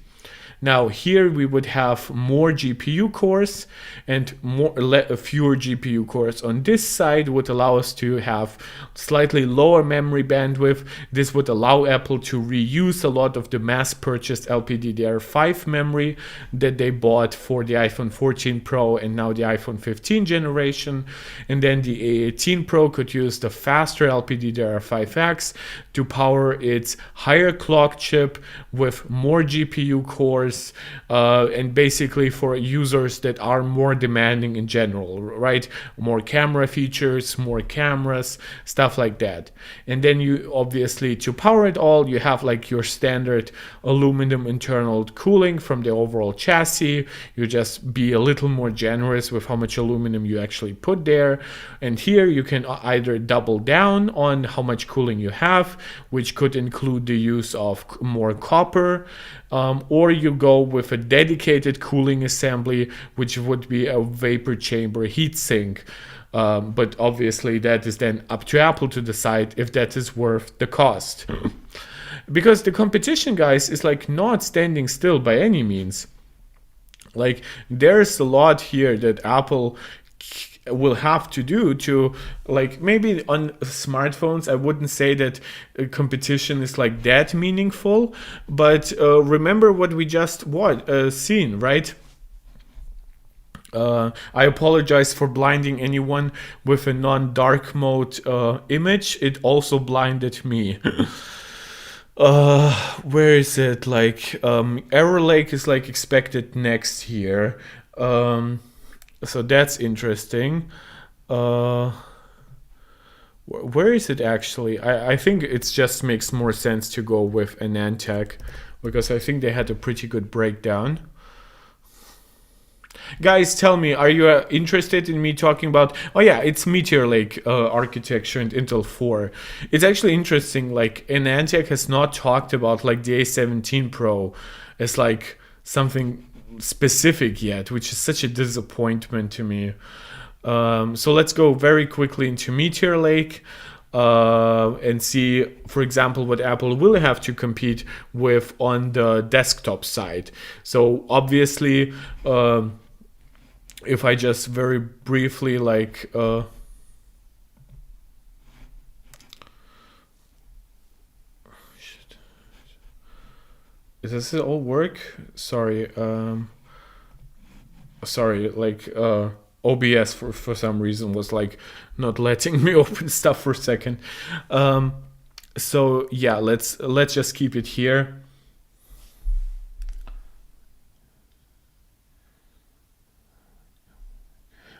Now here we would have more GPU cores, and fewer GPU cores on this side would allow us to have slightly lower memory bandwidth. This would allow Apple to reuse a lot of the mass-purchased LPDDR5 memory that they bought for the iPhone 14 Pro and now the iPhone 15 generation. And then the A18 Pro could use the faster LPDDR5X to power its higher clock chip with more GPU cores, and basically for users that are more demanding in general, right? More camera features, more cameras, stuff like that. And then you obviously, to power it all, you have like your standard aluminum internal cooling from the overall chassis. You just be a little more generous with how much aluminum you actually put there. And here you can either double down on how much cooling you have, which could include the use of more copper, or you go with a dedicated cooling assembly, which would be a vapor chamber heatsink. But obviously that is then up to Apple to decide if that is worth the cost. Because the competition, guys, is like not standing still by any means. Like there's a lot here that Apple will have to do to, like, maybe on smartphones I wouldn't say that competition is like that meaningful, but remember what we just seen, right? I apologize for blinding anyone with a non-dark mode image. It also blinded me. Where is it? Like Meteor Lake is like expected next year. So that's interesting. Where is it actually? I think it just makes more sense to go with AnandTech, because I think they had a pretty good breakdown. Guys, tell me, are you interested in me talking about... Oh yeah, it's Meteor Lake architecture and Intel 4. It's actually interesting, like AnandTech has not talked about like the A17 Pro as like something specific yet, which is such a disappointment to me. So let's go very quickly into Meteor Lake and see, for example, what Apple will have to compete with on the desktop side. So obviously, if I just very briefly like does it all work? Sorry, like OBS for some reason was like not letting me open stuff for a second. So yeah, let's just keep it here.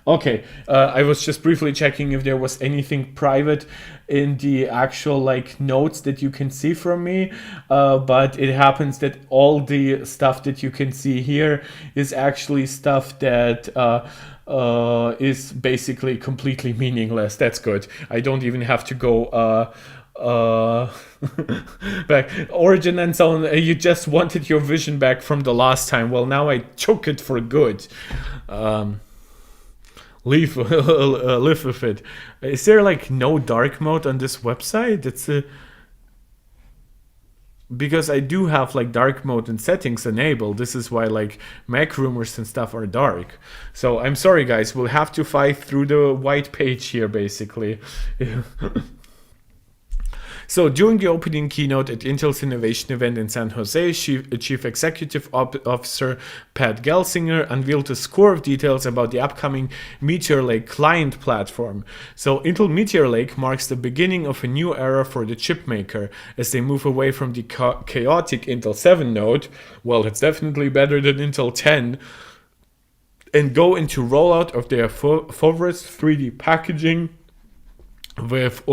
Okay, I was just briefly checking if there was anything private in the actual like notes that you can see from me, but it happens that all the stuff that you can see here is actually stuff that is basically completely meaningless. That's good. I don't even have to go back. Origin and so on, you just wanted your vision back from the last time. Well, now I took it for good. Live with it. Is there like no dark mode on this website? It's because I do have like dark mode and settings enabled. This is why like Mac rumors and stuff are dark. So I'm sorry guys, we'll have to fight through the white page here basically. So during the opening keynote at Intel's innovation event in San Jose, Chief Executive Officer Pat Gelsinger unveiled a score of details about the upcoming Meteor Lake client platform. So Intel Meteor Lake marks the beginning of a new era for the chip maker as they move away from the chaotic Intel 7 node, well, it's definitely better than Intel 10, and go into rollout of their Foveros 3D packaging with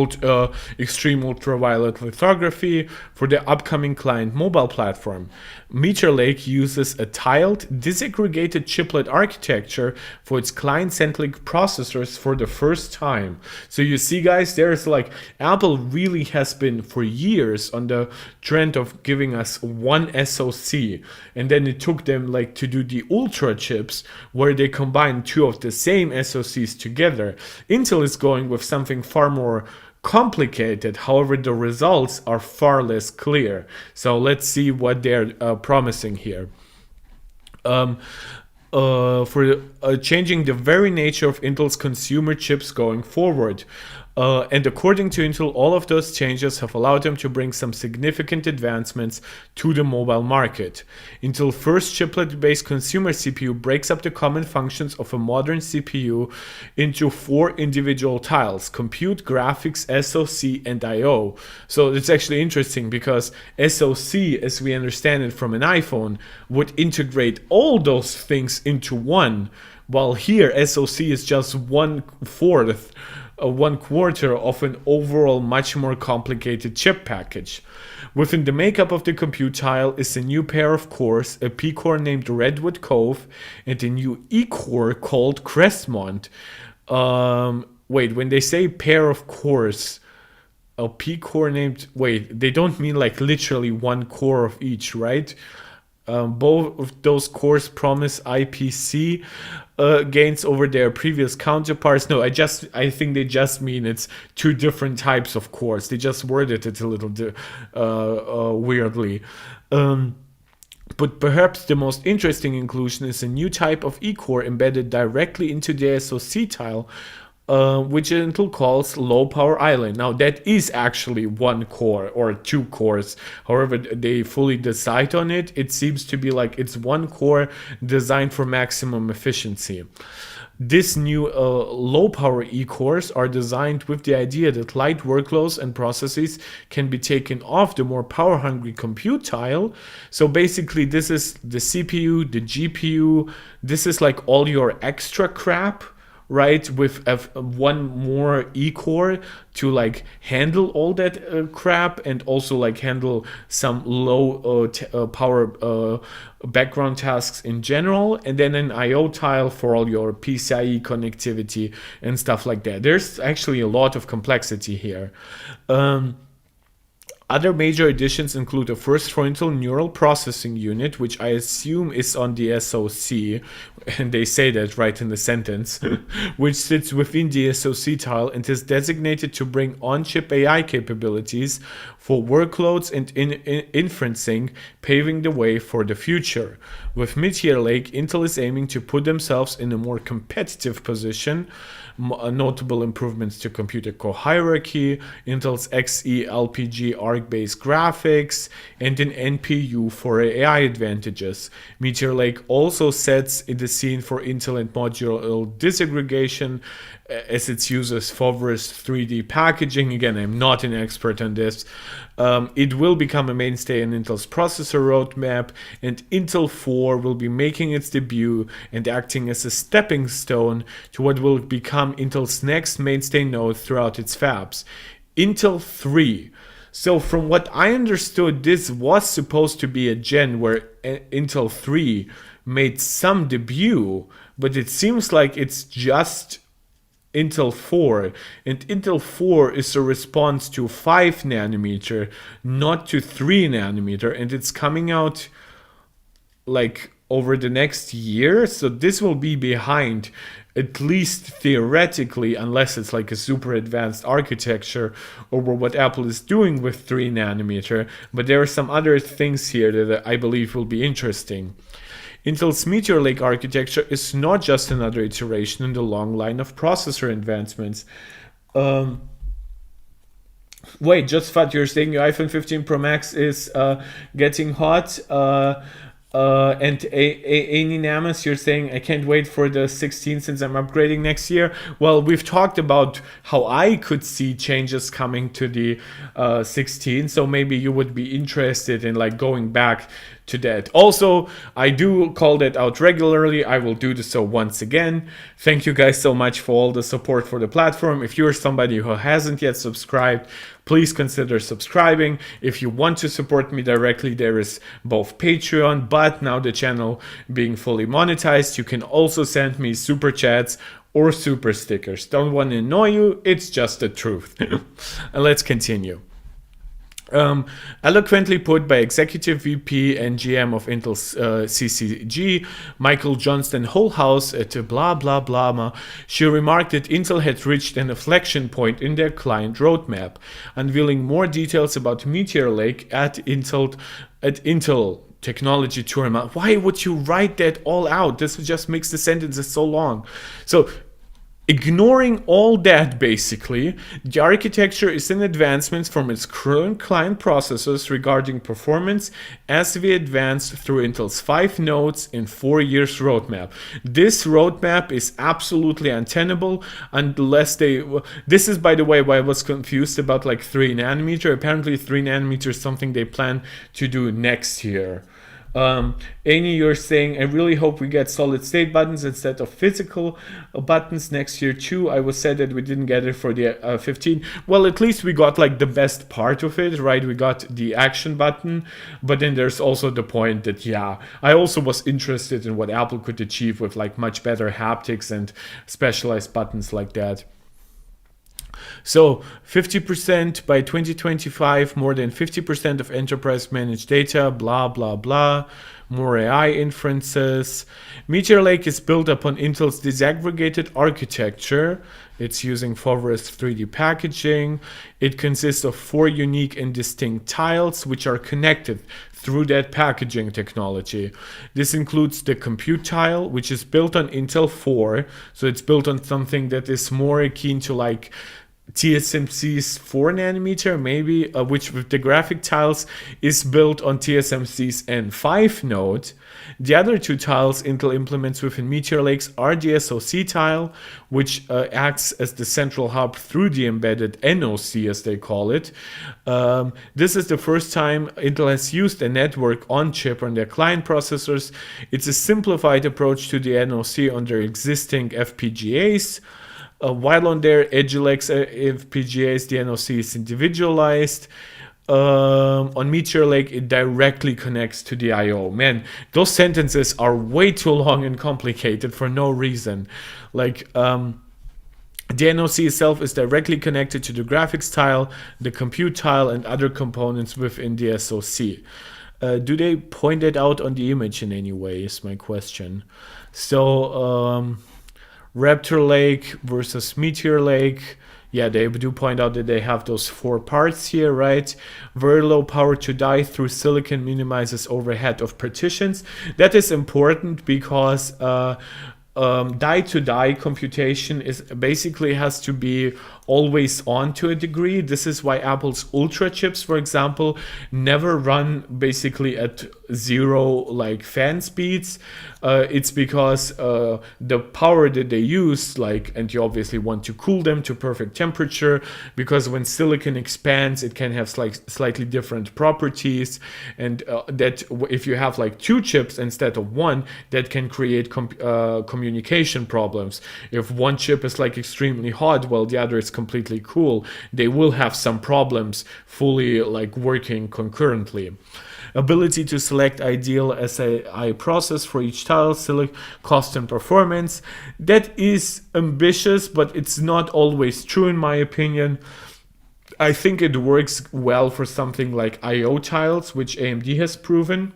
extreme ultraviolet lithography for the upcoming client mobile platform. Meteor Lake uses a tiled, disaggregated chiplet architecture for its client-centric processors for the first time. So you see, guys, there's like, Apple really has been for years on the trend of giving us one SoC, and then it took them like to do the ultra chips where they combine two of the same SoCs together. Intel is going with something far more complicated, however the results are far less clear. So let's see what they're promising here. um, for changing the very nature of Intel's consumer chips going forward. And according to Intel, all of those changes have allowed them to bring some significant advancements to the mobile market. Intel's first chiplet-based consumer CPU breaks up the common functions of a modern CPU into 4 individual tiles: compute, graphics, SoC, and I/O. So it's actually interesting because SoC, as we understand it from an iPhone, would integrate all those things into one, while here SoC is just 1/4 of an overall much more complicated chip package. Within the makeup of the compute tile is a new pair of cores, a P-core named Redwood Cove and a new E-core called Crestmont. When they say pair of cores, a P-core named... they don't mean like literally one core of each, right? Both of those cores promise IPC gains over their previous counterparts. No, I think they just mean it's 2 different types of cores. They just worded it a little weirdly. But perhaps the most interesting inclusion is a new type of E-core embedded directly into the SoC tile, which Intel calls low power island. Now that is actually 1 core or 2 cores. However they fully decide on it, it seems to be like it's 1 core designed for maximum efficiency. This new low power E-cores are designed with the idea that light workloads and processes can be taken off the more power hungry compute tile. So basically this is the CPU, the GPU, this is like all your extra crap, right, with one more E-core to like handle all that crap and also like handle some low power background tasks in general, and then an I/O tile for all your PCIe connectivity and stuff like that. There's actually a lot of complexity here. Other major additions include a first for Intel neural processing unit, which I assume is on the SoC, and they say that right in the sentence, which sits within the SoC tile and is designated to bring on-chip AI capabilities for workloads and inferencing, paving the way for the future. With Meteor Lake, Intel is aiming to put themselves in a more competitive position. Notable improvements to computer core hierarchy, Intel's Xe LPG ARC-based graphics, and an NPU for AI advantages. Meteor Lake also sets the scene for Intel and modular disaggregation, as it uses Foveros 3D packaging. Again, I'm not an expert on this. It will become a mainstay in Intel's processor roadmap, and Intel 4 will be making its debut and acting as a stepping stone to what will become Intel's next mainstay node throughout its fabs. Intel 3. So from what I understood, this was supposed to be a gen where Intel 3 made some debut, but it seems like it's just Intel 4, and Intel 4 is a response to 5 nanometer, not to 3 nanometer, and it's coming out like over the next year, so this will be behind, at least theoretically, unless it's like a super advanced architecture over what Apple is doing with 3 nanometer, but there are some other things here that I believe will be interesting. Intel's Meteor Lake architecture is not just another iteration in the long line of processor advancements. Just thought you're saying your iPhone 15 Pro Max is getting hot. And A18 you're saying I can't wait for the 16 since I'm upgrading next year. Well, we've talked about how I could see changes coming to the 16, so maybe you would be interested in like going back to that. Also, I do call that out regularly. I will do this so once again. Thank you guys so much for all the support for the platform. If you're somebody who hasn't yet subscribed, please consider subscribing. If you want to support me directly, there is both Patreon, but now the channel being fully monetized, you can also send me super chats or super stickers. Don't want to annoy you, it's just the truth. And let's continue. Eloquently put by Executive VP and GM of Intel's CCG, Michael Johnston Holhouse at blah blah blah, she remarked that Intel had reached an inflection point in their client roadmap, unveiling more details about Meteor Lake at Intel technology term. Why would you write that all out? This just makes the sentences so long. So ignoring all that, basically, the architecture is an advancement from its current client processors regarding performance as we advance through Intel's 5 nodes in 4 years roadmap. This roadmap is absolutely untenable unless they... This is, by the way, why I was confused about like 3 nanometer. Apparently 3 nanometer is something they plan to do next year. Amy, you're saying, I really hope we get solid state buttons instead of physical buttons next year too. I was sad that we didn't get it for the 15. Well, at least we got like the best part of it, right? We got the action button, but then there's also the point that, yeah, I also was interested in what Apple could achieve with like much better haptics and specialized buttons like that. So 50% by 2025, more than 50% of enterprise managed data, blah, blah, blah, more AI inferences. Meteor Lake is built upon Intel's disaggregated architecture. It's using Foveros 3D packaging. It consists of 4 unique and distinct tiles, which are connected through that packaging technology. This includes the compute tile, which is built on Intel 4. So it's built on something that is more akin to like TSMC's 4 nanometer, maybe, which with the graphic tiles is built on TSMC's N5 node. The other 2 tiles Intel implements within Meteor Lakes are the SoC tile, which acts as the central hub through the embedded NOC, as they call it. This is the first time Intel has used a network on chip on their client processors. It's a simplified approach to the NOC on their existing FPGAs. While on their EduLex FPGAs, the NOC is individualized. On Meteor Lake, it directly connects to the I/O. Man, those sentences are way too long and complicated for no reason. Like, the NOC itself is directly connected to the graphics tile, the compute tile, and other components within the SoC. Do they point it out on the image in any way, is my question. So, Raptor Lake versus Meteor Lake. Yeah, they do point out that they have those 4 parts here, right? Very low power to die through silicon minimizes overhead of partitions. That is important because die-to-die computation is basically has to be always on to a degree. This is why Apple's Ultra chips, for example, never run basically at 0 like fan speeds. It's because the power that they use, like, and you obviously want to cool them to perfect temperature, because when silicon expands, it can have slightly different properties, and that if you have like 2 chips instead of 1, that can create communication problems. If one chip is like extremely hot while the other is completely cool, they will have some problems fully like working concurrently. Ability to select ideal SAI process for each tile, select cost and performance. That is ambitious, but it's not always true in my opinion. I think it works well for something like I/O tiles, which AMD has proven.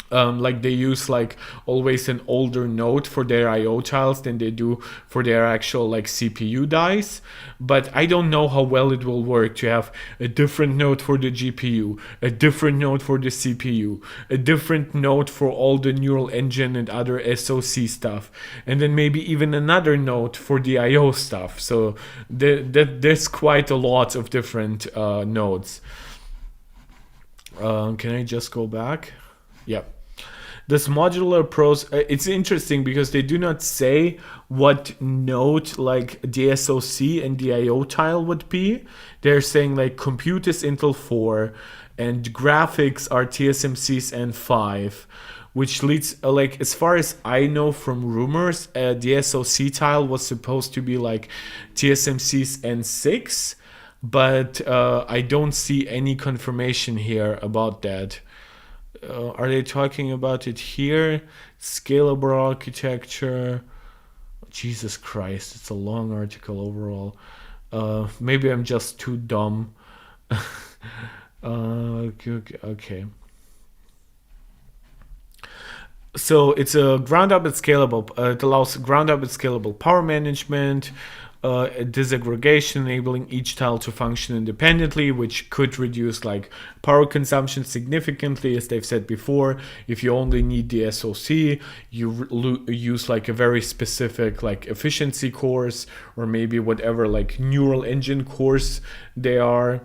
Like they use like always an older node for their I/O tiles than they do for their actual like CPU dies. But I don't know how well it will work to have a different node for the GPU, a different node for the CPU, a different node for all the neural engine and other SoC stuff, and then maybe even another node for the I/O stuff. So there's quite a lot of different nodes. Can I just go back? Yep. This modular approach, it's interesting because they do not say what node like the SoC and the I/O tile would be. They're saying like compute is Intel 4 and graphics are TSMC's N5, which leads, like as far as I know from rumors, the SoC tile was supposed to be like TSMC's N6, but I don't see any confirmation here about that. Are they talking about it here? Scalable architecture. Jesus Christ, it's a long article overall. Maybe I'm just too dumb. Okay. So it's a ground up and scalable. It allows ground up and scalable power management. disaggregation, enabling each tile to function independently, which could reduce like power consumption significantly, as they've said before. If you only need the SoC, you use like a very specific like efficiency course, or maybe whatever like neural engine course they are.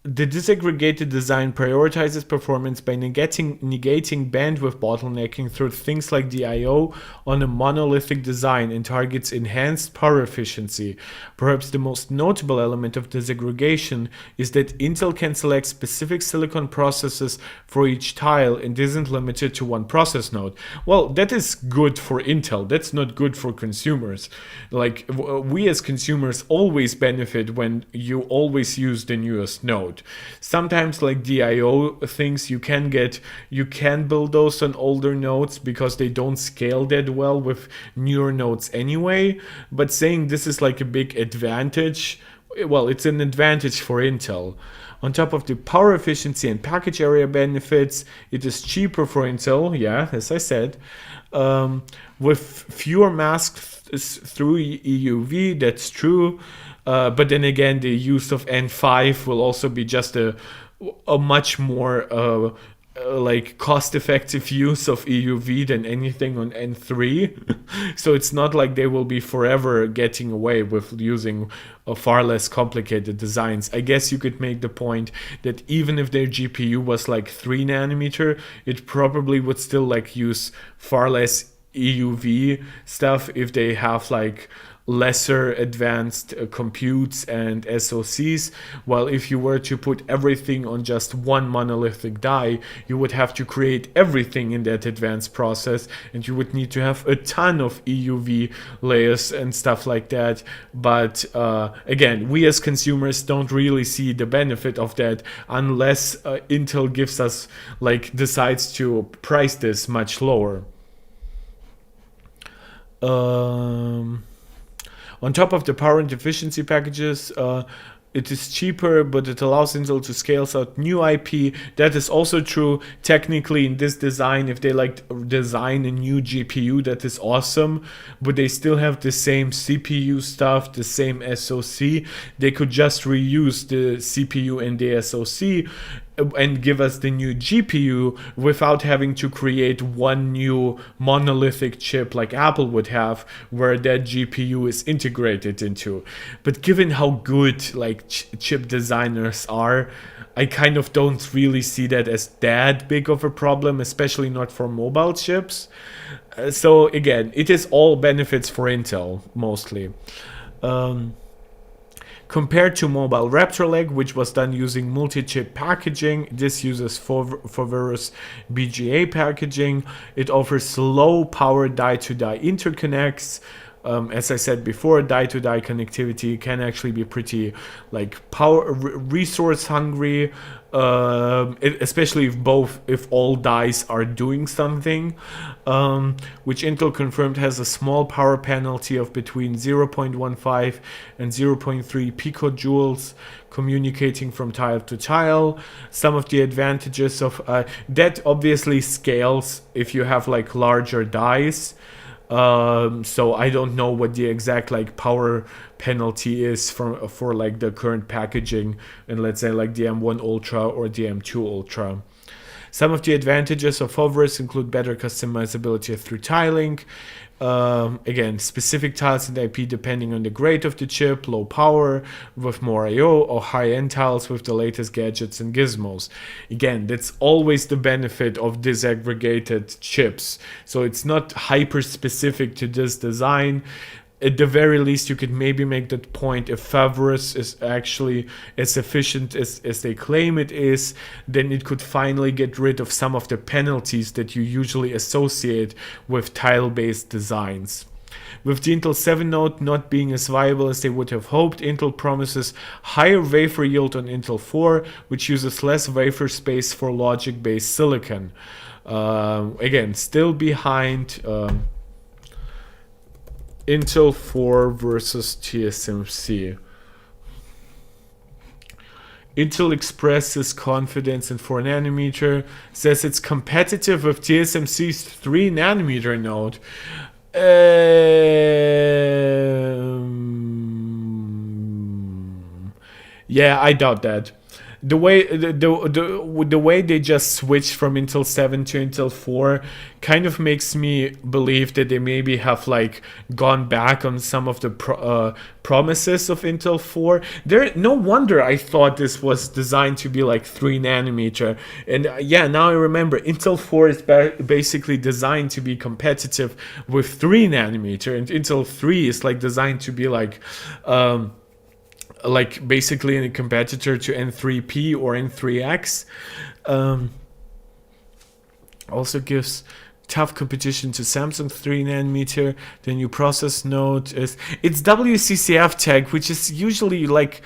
The disaggregated design prioritizes performance by negating bandwidth bottlenecking through things like the I/O on a monolithic design and targets enhanced power efficiency. Perhaps the most notable element of disaggregation is that Intel can select specific silicon processes for each tile and isn't limited to one process node. Well, that is good for Intel. That's not good for consumers. Like, we as consumers always benefit when you always use the newest node. Sometimes like DIO things you can build those on older nodes because they don't scale that well with newer nodes anyway, but saying this is like a big advantage, well, it's an advantage for Intel. On top of the power efficiency and package area benefits, it is cheaper for Intel, yeah, as I said, with fewer masks through EUV, that's true. But then again, the use of N5 will also be just a much more like cost-effective use of EUV than anything on N3. So it's not like they will be forever getting away with using far less complicated designs. I guess you could make the point that even if their GPU was like 3 nanometer, it probably would still like use far less EUV stuff if they have like lesser advanced computes and SoCs, while if you were to put everything on just one monolithic die, you would have to create everything in that advanced process, and you would need to have a ton of EUV layers and stuff like that. But again, we as consumers don't really see the benefit of that unless Intel gives us, like, decides to price this much lower. On top of the power and efficiency packages, it is cheaper, but it allows Intel to scale out new IP. That is also true. Technically, in this design, if they like design a new GPU, that is awesome, but they still have the same CPU stuff, the same SoC. They could just reuse the CPU and the SoC and give us the new GPU without having to create one new monolithic chip like Apple would have, where that GPU is integrated into. But given how good like chip designers are, I kind of don't really see that as that big of a problem, especially not for mobile chips. So again, it is all benefits for Intel mostly. Compared to mobile Raptor Lake, which was done using multi-chip packaging, this uses Foveros BGA packaging. It offers low power die-to-die interconnects. As I said before, die-to-die connectivity can actually be pretty like power resource hungry, especially if all dies are doing something, which Intel confirmed has a small power penalty of between 0.15 and 0.3 picojoules, communicating from tile to tile. Some of the advantages of that obviously scales if you have like larger dies. So I don't know what the exact like power penalty is for like the current packaging, and let's say like the M1 Ultra or the M2 Ultra. Some of the advantages of Foveros include better customizability through tiling. Again, specific tiles and IP depending on the grade of the chip, low power with more I/O, or high-end tiles with the latest gadgets and gizmos. Again, that's always the benefit of disaggregated chips. So it's not hyper-specific to this design. At the very least, you could maybe make that point if Foveros is actually as efficient as they claim it is, then it could finally get rid of some of the penalties that you usually associate with tile-based designs. With the Intel 7 node not being as viable as they would have hoped, Intel promises higher wafer yield on Intel 4, which uses less wafer space for logic-based silicon. Again, still behind Intel 4 versus TSMC. Intel expresses confidence in 4 nanometer, says it's competitive with TSMC's 3 nanometer node. Yeah, I doubt that. The way they just switched from Intel 7 to Intel 4 kind of makes me believe that they maybe have like gone back on some of the promises of Intel 4. No wonder I thought this was designed to be like 3 nanometer. And yeah, now I remember Intel 4 is basically designed to be competitive with 3 nanometer, and Intel 3 is like designed to be like basically a competitor to N3P or N3X. Also gives tough competition to Samsung 3 nanometer. The new process node is it's WCCF tag, which is usually like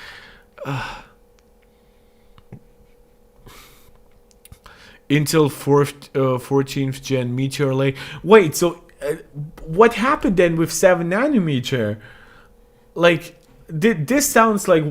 Intel 14th gen Meteor Lake. Wait, so what happened then with 7 nanometer? Like, this sounds like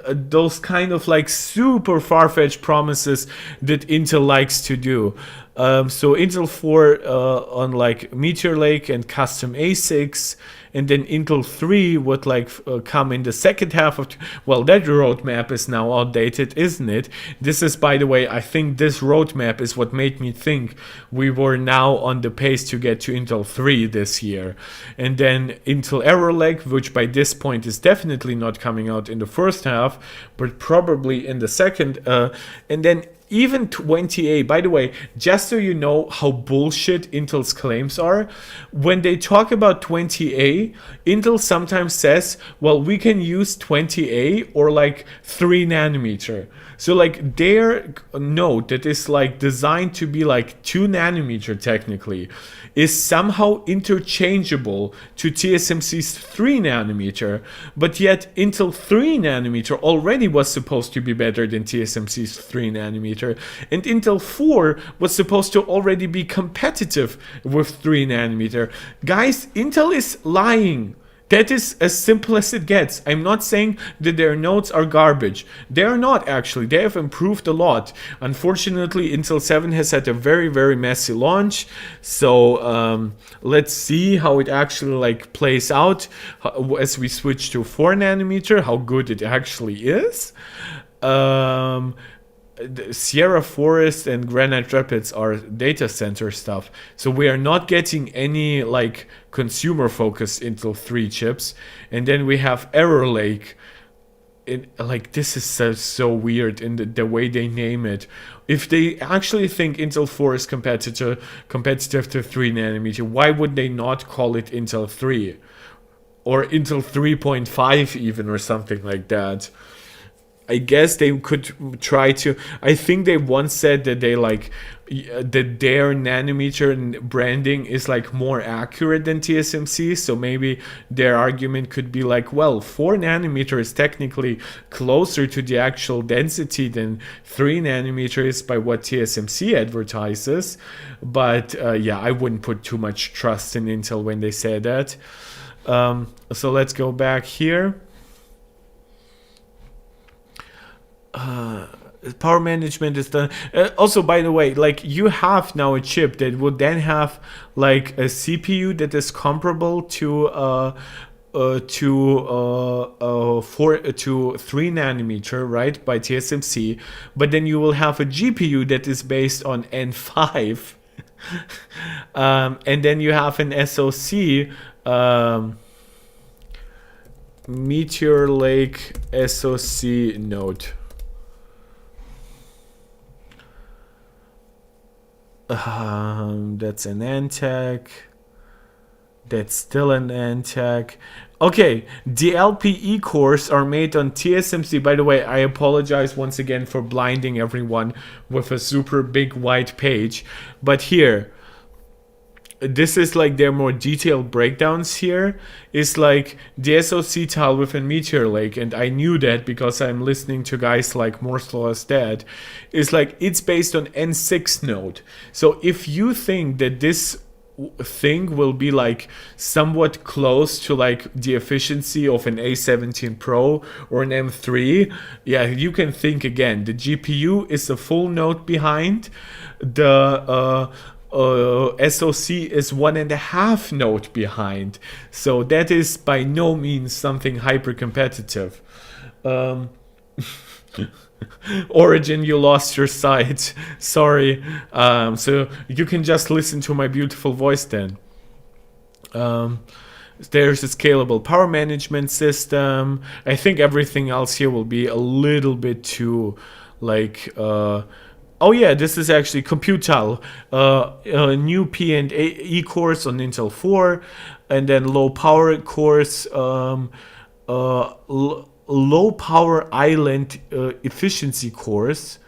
those kind of like super far-fetched promises that Intel likes to do. So Intel 4 on like Meteor Lake and custom ASICs, and then Intel 3 would like come in the second half of well, that roadmap is now outdated, isn't it? This is, by the way, I think this roadmap is what made me think we were now on the pace to get to Intel 3 this year. And then Intel Meteor Lake, which by this point is definitely not coming out in the first half, but probably in the second, and then even 20A, by the way, just so you know how bullshit Intel's claims are, when they talk about 20A, Intel sometimes says, well, we can use 20A or like 3 nanometer. So like their node that is like designed to be like 2 nanometer technically is somehow interchangeable to TSMC's 3 nanometer, but yet Intel 3 nanometer already was supposed to be better than TSMC's 3 nanometer, and Intel 4 was supposed to already be competitive with 3 nanometer. Guys, Intel is lying. That is as simple as it gets. I'm not saying that their nodes are garbage. They are not, actually. They have improved a lot. Unfortunately, Intel 7 has had a very, very messy launch. So let's see how it actually like plays out as we switch to 4 nanometer, how good it actually is. Sierra Forest and Granite Rapids are data center stuff, so we are not getting any like consumer focused Intel 3 chips. And then we have Meteor Lake. Like, this is so weird in the way they name it. If they actually think Intel 4 is competitive to 3 nanometer, why would they not call it Intel 3 or Intel 3.5 even, or something like that? I guess they could try to. I think they once said that they like that their nanometer branding is like more accurate than TSMC. So maybe their argument could be like, well, 4 nanometer is technically closer to the actual density than 3 nanometer is by what TSMC advertises. But yeah, I wouldn't put too much trust in Intel when they say that. So let's go back here. Power management is done. Also, by the way, like, you have now a chip that would then have like a CPU that is comparable to 3 nanometer, right, by TSMC, but then you will have a GPU that is based on N5, and then you have an SoC, Meteor Lake SoC node. That's an NTAC. That's still an NTAC. Okay, the LPE cores are made on TSMC. By the way, I apologize once again for blinding everyone with a super big white page. But here, this is like their more detailed breakdowns here. Is like the SoC tile within Meteor Lake, and I knew that because I'm listening to guys like Moore's Law is Dead, is like it's based on N6 node. So if you think that this thing will be like somewhat close to like the efficiency of an A17 Pro or an M3, yeah, you can think again. The GPU is a full node behind. The SoC is 1.5 node behind. So that is by no means something hyper competitive. Origin, you lost your sight. Sorry. So you can just listen to my beautiful voice then. There's a scalable power management system. I think everything else here will be a little bit too, like, oh yeah, this is actually Computile. New P and E cores on Intel 4, and then low power cores, low power island efficiency cores.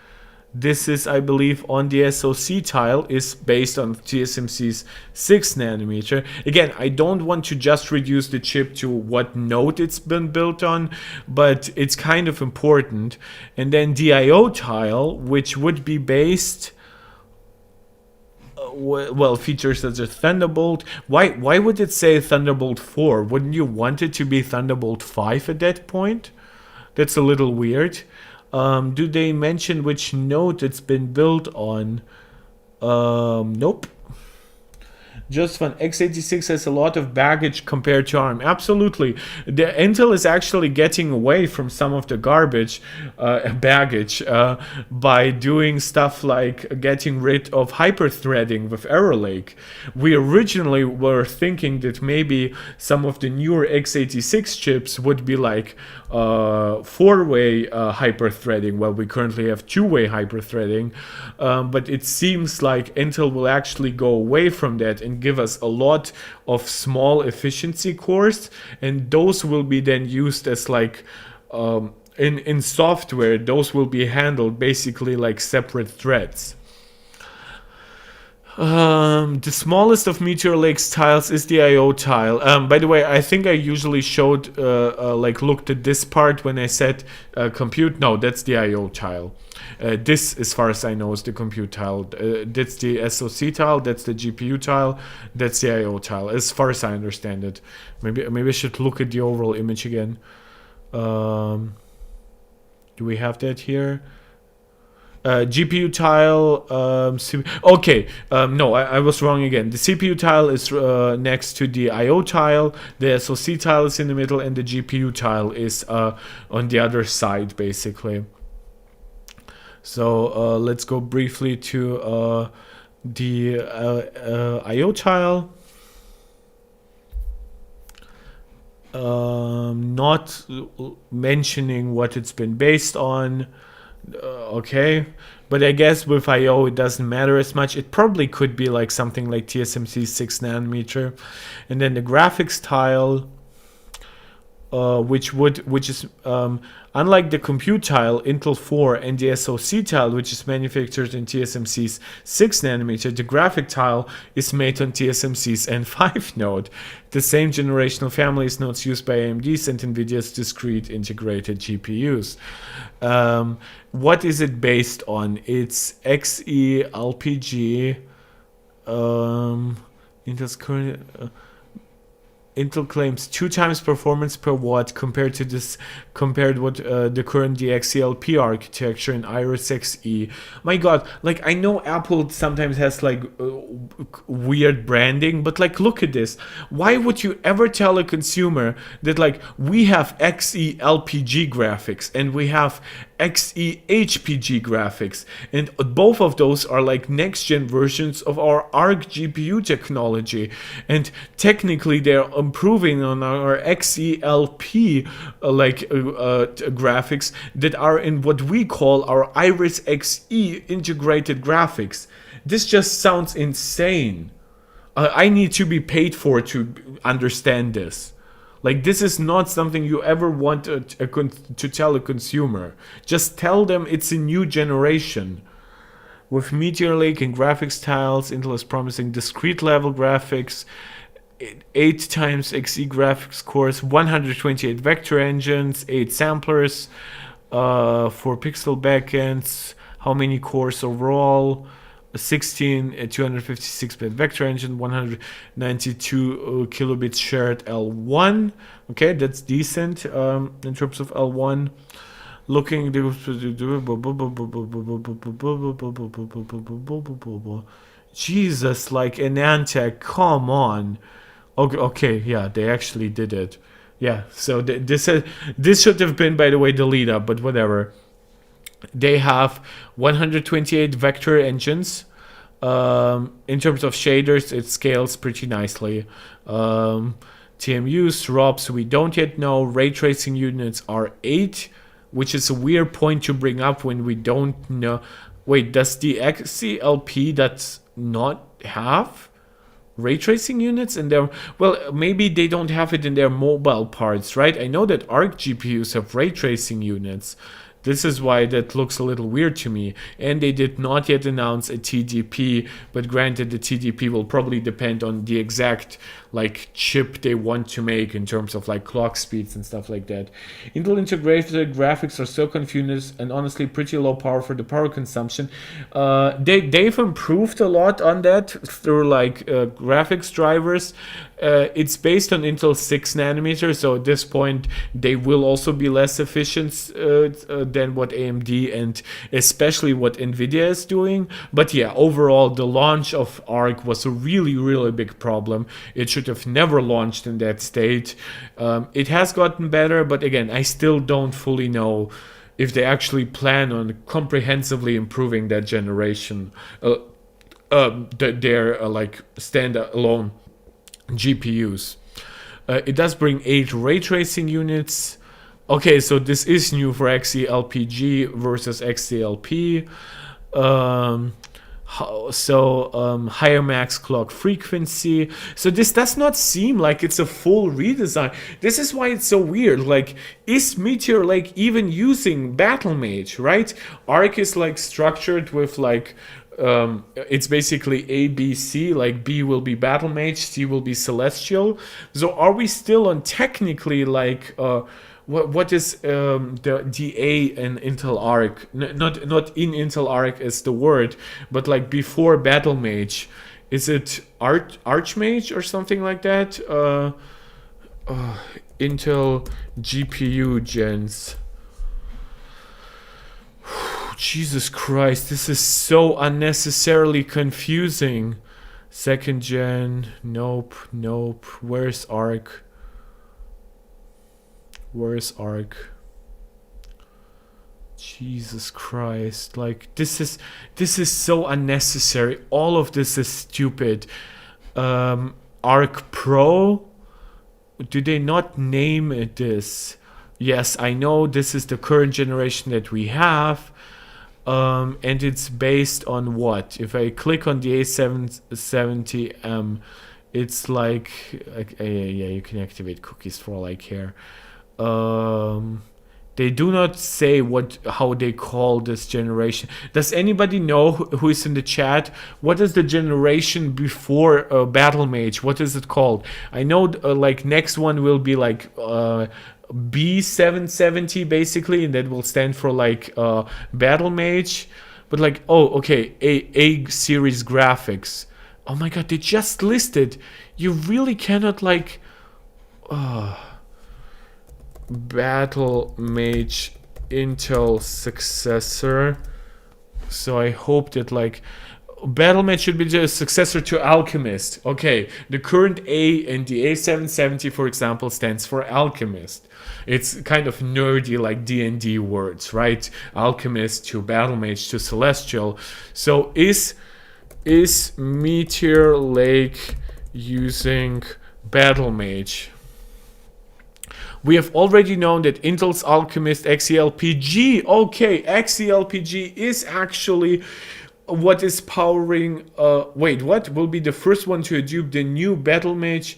This is, I believe, on the SoC tile, is based on TSMC's 6 nanometer. Again, I don't want to just reduce the chip to what node it's been built on, but it's kind of important. And then the IO tile, which would be based, well, features such as Thunderbolt. Why would it say Thunderbolt 4? Wouldn't you want it to be Thunderbolt 5 at that point? That's a little weird. Do they mention which node it's been built on? Nope. Just fun. x86 has a lot of baggage compared to ARM. Absolutely. The Intel is actually getting away from some of the garbage baggage by doing stuff like getting rid of hyperthreading with Meteor Lake. We originally were thinking that maybe some of the newer x86 chips would be like four-way hyperthreading. Well, we currently have two-way hyperthreading, but it seems like Intel will actually go away from that and give us a lot of small efficiency cores, and those will be then used as like in software. Those will be handled basically like separate threads. The smallest of Meteor Lake's tiles is the IO tile. By the way, I think I usually showed, like looked at this part when I said compute. No, that's the IO tile. This, as far as I know, is the compute tile. That's the SoC tile. That's the GPU tile. That's the IO tile, as far as I understand it. Maybe I should look at the overall image again. Do we have that here? GPU tile, okay, no, I was wrong again. The CPU tile is next to the IO tile, the SoC tile is in the middle, and the GPU tile is on the other side, basically. So let's go briefly to the IO tile. Not mentioning what it's been based on. Okay, but I guess with IO it doesn't matter as much. It probably could be like something like TSMC's 6 nanometer, and then the graphics tile, which is unlike the compute tile, Intel 4, and the SoC tile, which is manufactured in TSMC's 6 nanometer, the graphic tile is made on TSMC's N5 node, the same generational family as nodes used by AMD's and NVIDIA's discrete integrated GPUs. What is it based on? It's XE-LPG. Intel's current... Intel claims 2 times performance per watt compared with the current DXeLP architecture in Iris Xe. My god, like I know Apple sometimes has like weird branding, but like look at this. Why would you ever tell a consumer that like we have XeLPG graphics and we have XeHPG graphics, and both of those are like next gen versions of our ARC GPU technology, and technically they're improving on our XeLP graphics that are in what we call our Iris Xe integrated graphics. This just sounds insane. I need to be paid for to understand this. Like, this is not something you ever want to tell a consumer. Just tell them it's a new generation. With Meteor Lake and graphics tiles, Intel is promising discrete level graphics, 8 times Xe graphics cores, 128 vector engines, 8 samplers, 4 pixel backends, how many cores overall? 16 256-bit vector engine, 192 kilobits shared L1. Okay, that's decent in terms of L1. Looking Jesus, like an Antec, come on. Okay, okay, yeah, they actually did it. Yeah, so this should have been, by the way, the lead up, but whatever. They have 128 vector engines. In terms of shaders, it scales pretty nicely. TMUs, ROPs, we don't yet know. Ray tracing units are 8, which is a weird point to bring up when we don't know. Wait, does the XCLP that's not have ray tracing units in their, well, maybe they don't have it in their mobile parts, right? I know that ARC GPUs have ray tracing units. This is why that looks a little weird to me. And they did not yet announce a TDP, but granted, the TDP will probably depend on the exact like chip they want to make in terms of like clock speeds and stuff like that. Intel integrated graphics are so confused and honestly pretty low power for the power consumption. They've improved a lot on that through like graphics drivers. It's based on Intel 6 nanometer, so at this point they will also be less efficient than what AMD and especially what Nvidia is doing. But yeah, overall the launch of ARC was a really big problem. It should have never launched in that state. It has gotten better, but again, I still don't fully know if they actually plan on comprehensively improving that generation, their like standalone GPUs. It does bring 8 ray tracing units. Okay, so this is new for XeLPG versus XeLP. Higher max clock frequency. So this does not seem like it's a full redesign. This is why it's so weird. Like, is Meteor Lake even using Battle Mage, right? Arc is like structured with like it's basically A, B, C, like B will be Battle Mage, C will be Celestial. So are we still on technically like what is the A in Intel Arc? Not in Intel Arc as the word, but like before Battle Mage. Is it Archmage or something like that? Intel GPU gens. Jesus Christ, this is so unnecessarily confusing. Second gen, nope. Where's Arc? Jesus Christ, like this is so unnecessary. All of this is stupid. Arc Pro? Do they not name it this? Yes, I know this is the current generation that we have. And it's based on what? If I click on the A770M, it's like yeah, you can activate cookies for all I care. They do not say how they call this generation. Does anybody know who is in the chat? What is the generation before Battle Mage? What is it called? I know like next one will be like B770 basically, and that will stand for like Battle Mage. But like, oh, okay, A series graphics. Oh my god, they just listed. You really cannot like Battle Mage Intel successor. So I hope that like Battle Mage should be the successor to Alchemist. Okay, the current A and the A770, for example, stands for Alchemist. It's kind of nerdy, like D&D words, right? Alchemist to Battle Mage to Celestial. So is Meteor Lake using Battle Mage? We have already known that Intel's Alchemist XeLPG, okay, XeLPG is actually what is powering, wait, what will be the first one to adopt the new Battle Mage?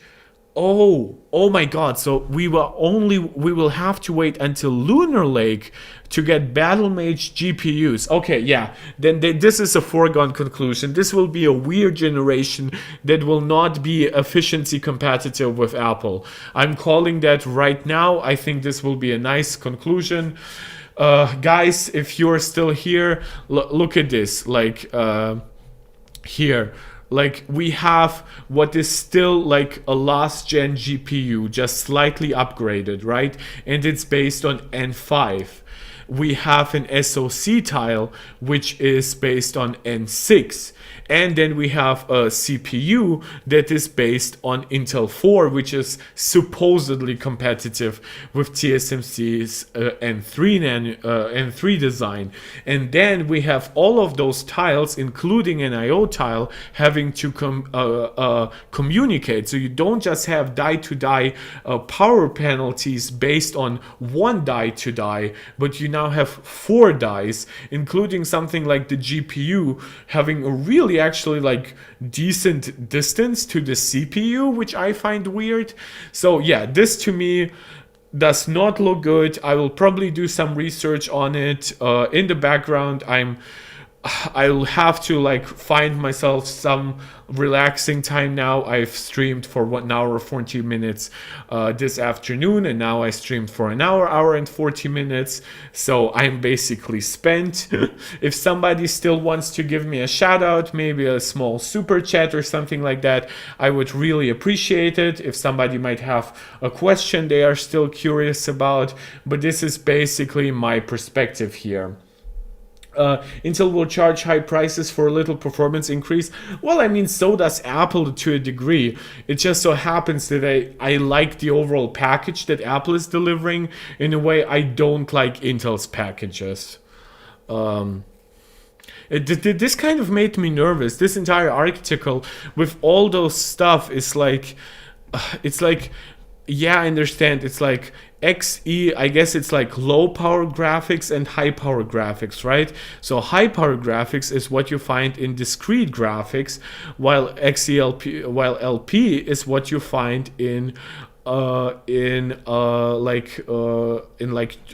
Oh my god, so we will have to wait until Lunar Lake to get Battle Mage GPUs. Okay, yeah, then this is a foregone conclusion. This will be a weird generation that will not be efficiency competitive with Apple. I'm calling that right now. I think this will be a nice conclusion. Guys, if you're still here, look at this, like here. Like, we have what is still like a last gen GPU, just slightly upgraded, right? And it's based on N5. we have an SoC tile, which is based on N6. And then we have a CPU that is based on Intel 4, which is supposedly competitive with TSMC's N3 design. And then we have all of those tiles, including an I/O tile, having to communicate. So you don't just have die-to-die power penalties based on one die to die, but you now have 4 dies, including something like the GPU having a really actually like decent distance to the CPU, which I find weird. So yeah, this to me does not look good. I will probably do some research on it. In the background, I'll have to like find myself some relaxing time now. I've streamed for 1 hour 40 minutes this afternoon, and now I streamed for an hour and 40 minutes, so I'm basically spent. If somebody still wants to give me a shout out, maybe a small super chat or something like that, I would really appreciate it. If somebody might have a question they are still curious about, but this is basically my perspective here. Intel will charge high prices for a little performance increase. Well, I mean, so does Apple to a degree. It just so happens that I like the overall package that Apple is delivering in a way I don't like Intel's packages. This kind of made me nervous. This entire article with all those stuff is like, it's like, yeah, I understand. It's like XE, I guess it's like low power graphics and high power graphics, right? So high power graphics is what you find in discrete graphics, while LP is what you find in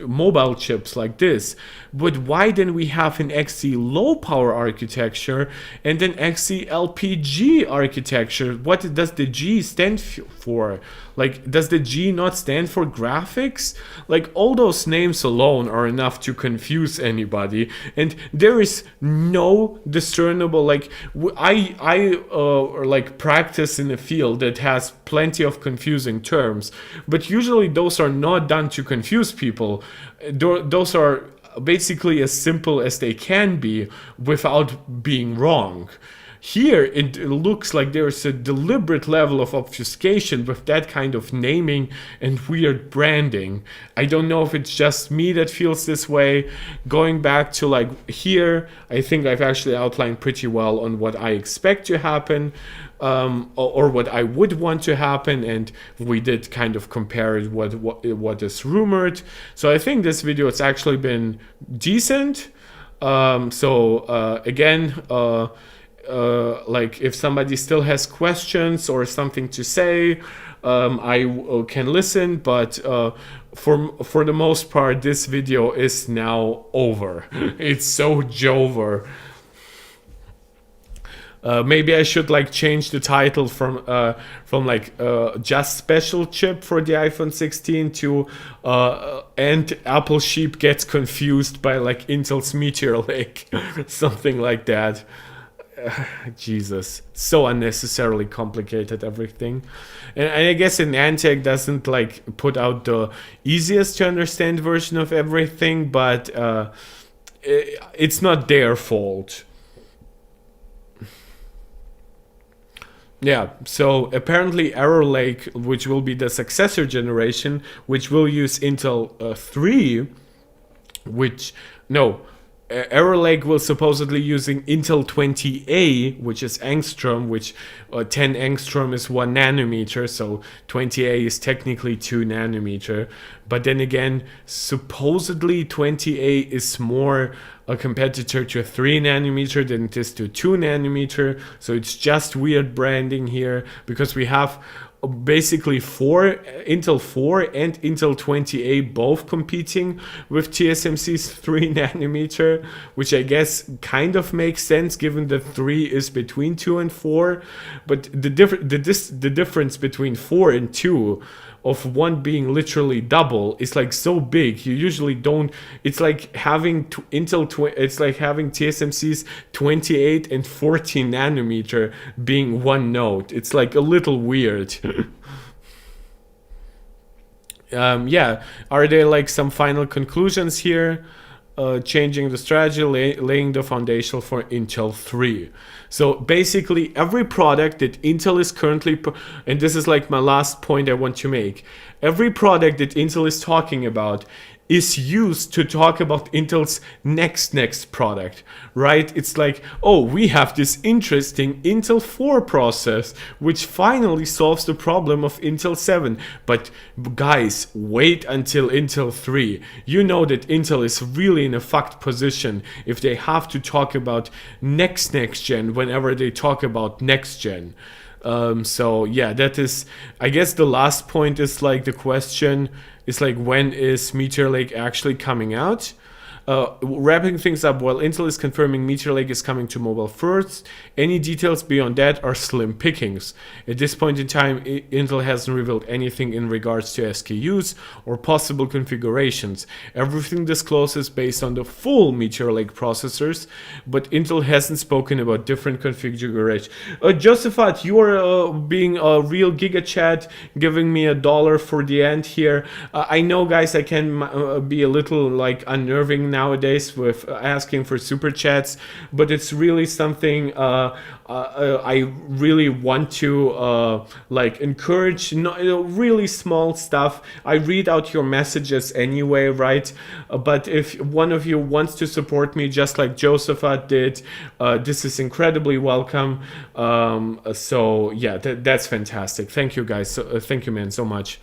mobile chips like this. But why then we have an XE low power architecture and an XE LPG architecture? What does the G stand for? Like, does the G not stand for graphics? Like, all those names alone are enough to confuse anybody, and there is no discernible, like, I like practice in a field that has plenty of confusing terms, but usually those are not done to confuse people. Those are basically as simple as they can be without being wrong. Here, it looks like there's a deliberate level of obfuscation with that kind of naming and weird branding. I don't know if it's just me that feels this way. Going back to like here, I think I've actually outlined pretty well on what I expect to happen, or what I would want to happen, and we did kind of compare it what is rumored. So I think this video has actually been decent. Like if somebody still has questions or something to say, I can listen, but for the most part, this video is now over. It's so over. Maybe I should like change the title from like just special chip for the iPhone 16 to and Apple sheep gets confused by like Intel's Meteor Lake, something like that. Jesus, so unnecessarily complicated everything. And I guess Niantic doesn't like put out the easiest to understand version of everything, but it's not their fault. Yeah, so apparently Meteor Lake, which will be the successor generation, which will use Intel 3, Meteor Lake will supposedly using Intel 20A, which is angstrom, which 10 angstrom is 1 nanometer, so 20A is technically 2 nanometer. But then again, supposedly 20A is more a competitor to a 3 nanometer than it is to 2 nanometer. So it's just weird branding here, because we have basically Intel 4 and Intel 20A both competing with TSMC's 3 nanometer, which I guess kind of makes sense given that 3 is between 2 and 4. But the difference between 4 and 2 of one being literally double is like so big. You usually don't. It's like having it's like having TSMC's 28 and 14 nanometer being one node. It's like a little weird. Yeah, are there like some final conclusions here? changing the strategy, laying the foundation for Intel 3. So basically every product that Intel is currently, and this is like my last point I want to make, every product that Intel is talking about is used to talk about Intel's next product, right? It's like, oh, we have this interesting Intel 4 process, which finally solves the problem of Intel 7. But guys, wait until Intel 3. You know that Intel is really in a fucked position if they have to talk about next gen whenever they talk about next gen. So yeah, that is, I guess the last point is like the question is like, when is Meteor Lake actually coming out? Wrapping things up, while Intel is confirming Meteor Lake is coming to mobile first, any details beyond that are slim pickings. At this point in time, Intel hasn't revealed anything in regards to SKUs or possible configurations. Everything disclosed is based on the full Meteor Lake processors, but Intel hasn't spoken about different configurations. Josephat, you are being a real giga chat, giving me $1 for the end here. I know, guys, I can be a little like unnerving nowadays with asking for super chats, but it's really something I really want to like encourage. Really small stuff. I read out your messages anyway, right? But if one of you wants to support me just like Josephat did, this is incredibly welcome. So yeah, that's fantastic. Thank you, guys. Thank you, man, so much.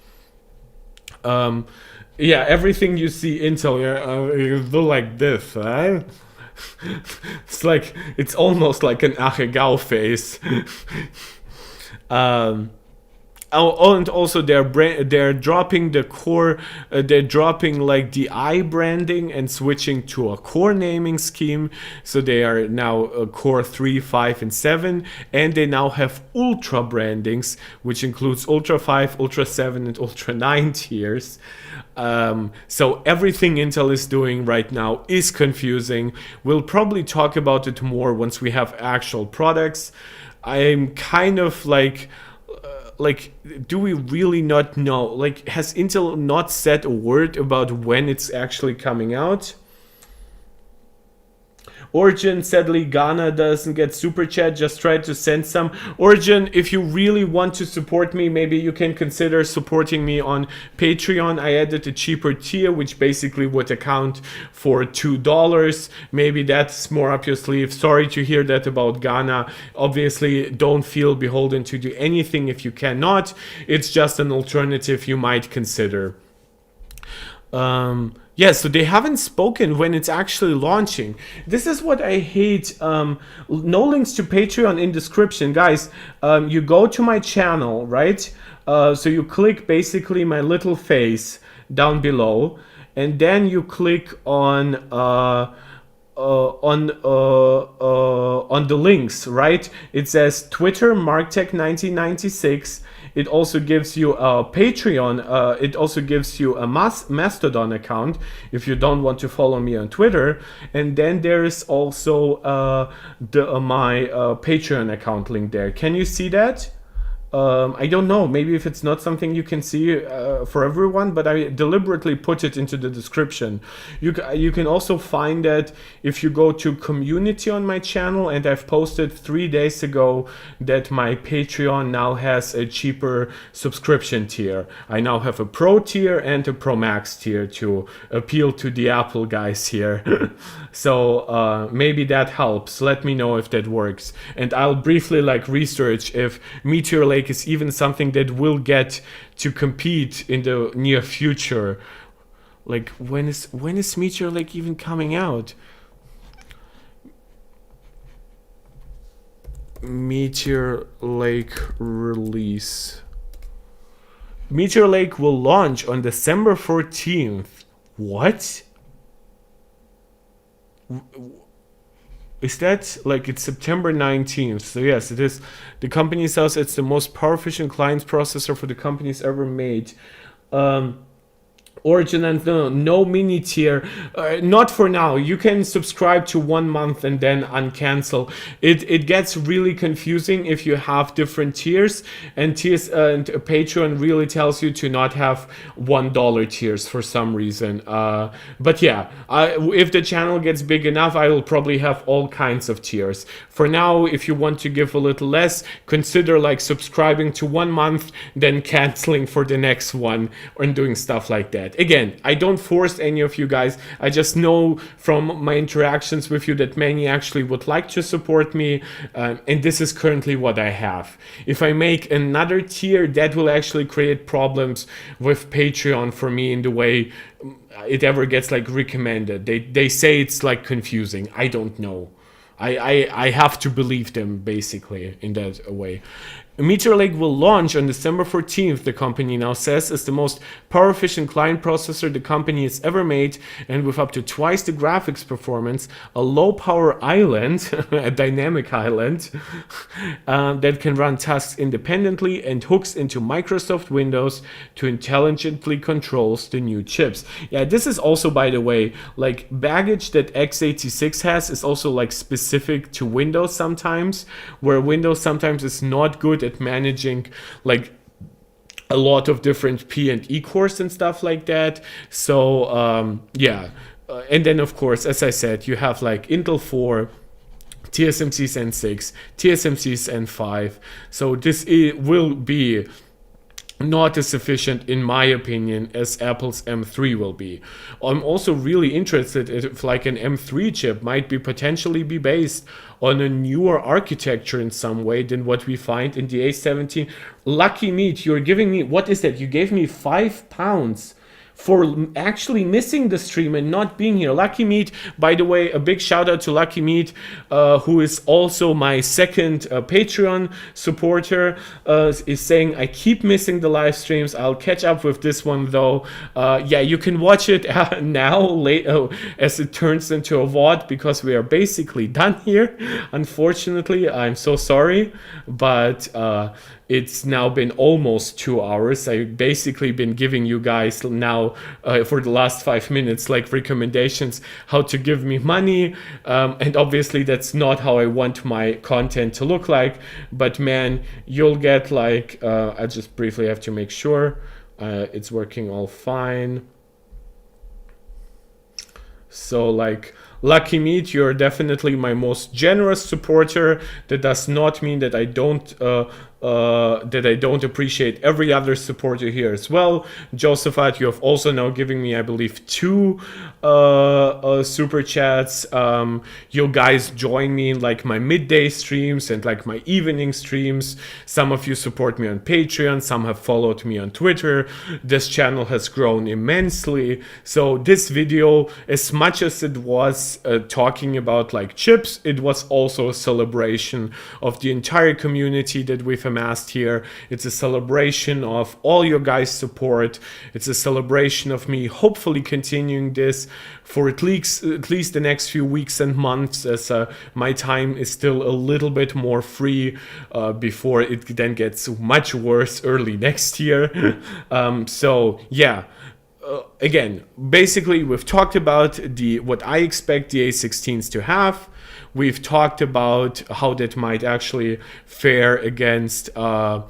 Yeah, everything you see Intel, you look like this, right? It's like, it's almost like an Ahegao face. Oh, and also they're dropping the core, they're dropping like the I branding and switching to a core naming scheme. So they are now core 3, 5, and 7, and they now have ultra brandings, which includes ultra 5, ultra 7, and ultra 9 tiers. So everything Intel is doing right now is confusing. We'll probably talk about it more once we have actual products. I'm kind of like, do we really not know? Like, has Intel not said a word about when it's actually coming out? Origin, sadly, Ghana doesn't get super chat. Just try to send some. Origin, if you really want to support me, maybe you can consider supporting me on Patreon. I added a cheaper tier, which basically would account for $2. Maybe that's more up your sleeve. Sorry to hear that about Ghana. Obviously, don't feel beholden to do anything if you cannot. It's just an alternative you might consider. Yeah, so they haven't spoken when it's actually launching. This is what I hate. No links to Patreon in description. Guys, you go to my channel, right? So you click basically my little face down below, and then you click on the links, right? It says Twitter MarkTech1996. It also gives you a Patreon. It also gives you a Mastodon account if you don't want to follow me on Twitter. And then there is also my Patreon account link there. Can you see that? I don't know, maybe if it's not something you can see for everyone, but I deliberately put it into the description. You can also find that if you go to community on my channel, and I've posted 3 days ago that my Patreon now has a cheaper subscription tier. I now have a Pro tier and a Pro Max tier to appeal to the Apple guys here. So maybe that helps. Let me know if that works. And I'll briefly like research if Meteor Lake is even something that will get to compete in the near future. Like, when is Meteor Lake even coming out? Meteor Lake release. Meteor Lake will launch on December 14th. What? Is that like, it's September 19th? So yes, it is. The company says it's the most power efficient client processor for the company's ever made. Origin and no mini tier, not for now. You can subscribe to 1 month and then uncancel. It gets really confusing if you have different tiers, and Patreon really tells you to not have $1 tiers for some reason. But yeah, if the channel gets big enough, I will probably have all kinds of tiers. For now, if you want to give a little less, consider like subscribing to 1 month, then canceling for the next one, and doing stuff like that. Again, I don't force any of you guys. I just know from my interactions with you that many actually would like to support me, and this is currently what I have. If I make another tier, that will actually create problems with Patreon for me in the way it ever gets like recommended. They say it's like confusing. I don't know. I have to believe them basically in that way. Meteor Lake will launch on December 14th, the company now says, as the most power-efficient client processor the company has ever made, and with up to twice the graphics performance, a low-power island, a dynamic island, that can run tasks independently and hooks into Microsoft Windows to intelligently controls the new chips. Yeah, this is also, by the way, like baggage that x86 has is also like specific to Windows sometimes, where Windows sometimes is not good at managing like a lot of different P and E cores and stuff like that. So yeah, and then of course, as I said, you have like Intel 4, TSMC's N6, TSMC's N5. So this will be not as efficient, in my opinion, as Apple's M3 will be. I'm also really interested if like an M3 chip might be potentially be based on a newer architecture in some way than what we find in the A17. Lucky Meat, you're giving me, what is that? You gave me £5 for actually missing the stream and not being here. Lucky Meat, by the way, a big shout out to Lucky Meat, who is also my second Patreon supporter, is saying, I keep missing the live streams. I'll catch up with this one though. Yeah, you can watch it now, late, as it turns into a VOD, because we are basically done here. Unfortunately, I'm so sorry, but it's now been almost 2 hours. I've basically been giving you guys now for the last 5 minutes like recommendations how to give me money, and obviously that's not how I want my content to look like, but man, you'll get like I just briefly have to make sure it's working all fine. So like, Lucky Meat, you're definitely my most generous supporter. That does not mean that I don't appreciate every other supporter here as well. Josephat, you have also now given me, I believe, 2 super chats. You guys join me in like my midday streams and like my evening streams. Some of you support me on Patreon, some have followed me on Twitter. This channel has grown immensely. So this video, as much as it was talking about like chips, it was also a celebration of the entire community that we've amassed here. It's a celebration of all your guys' support. It's a celebration of me hopefully continuing this for at least the next few weeks and months, as my time is still a little bit more free before it then gets much worse early next year. So yeah. Again, basically, we've talked about what I expect the A16s to have. We've talked about how that might actually fare against Intel,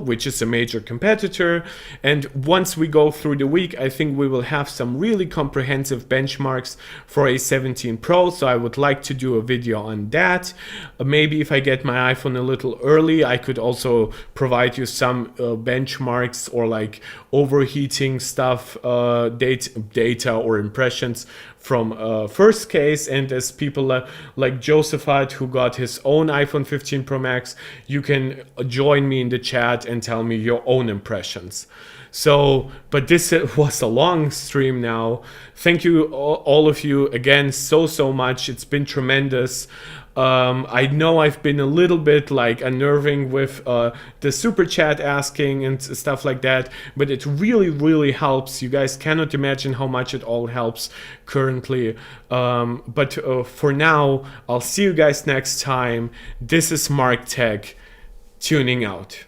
which is a major competitor. And once we go through the week, I think we will have some really comprehensive benchmarks for A17 Pro, so I would like to do a video on that. Maybe if I get my iPhone a little early, I could also provide you some benchmarks or like overheating stuff, data or impressions from first case. And as people like Josephat, who got his own iPhone 15 Pro Max, you can join me in the chat and tell me your own impressions. So, but this was a long stream now. Thank you all of you again so much. It's been tremendous. I know I've been a little bit like unnerving with the super chat asking and stuff like that, but it really helps. You guys cannot imagine how much it all helps currently. But for now, I'll see you guys next time. This is Mark Tech, tuning out.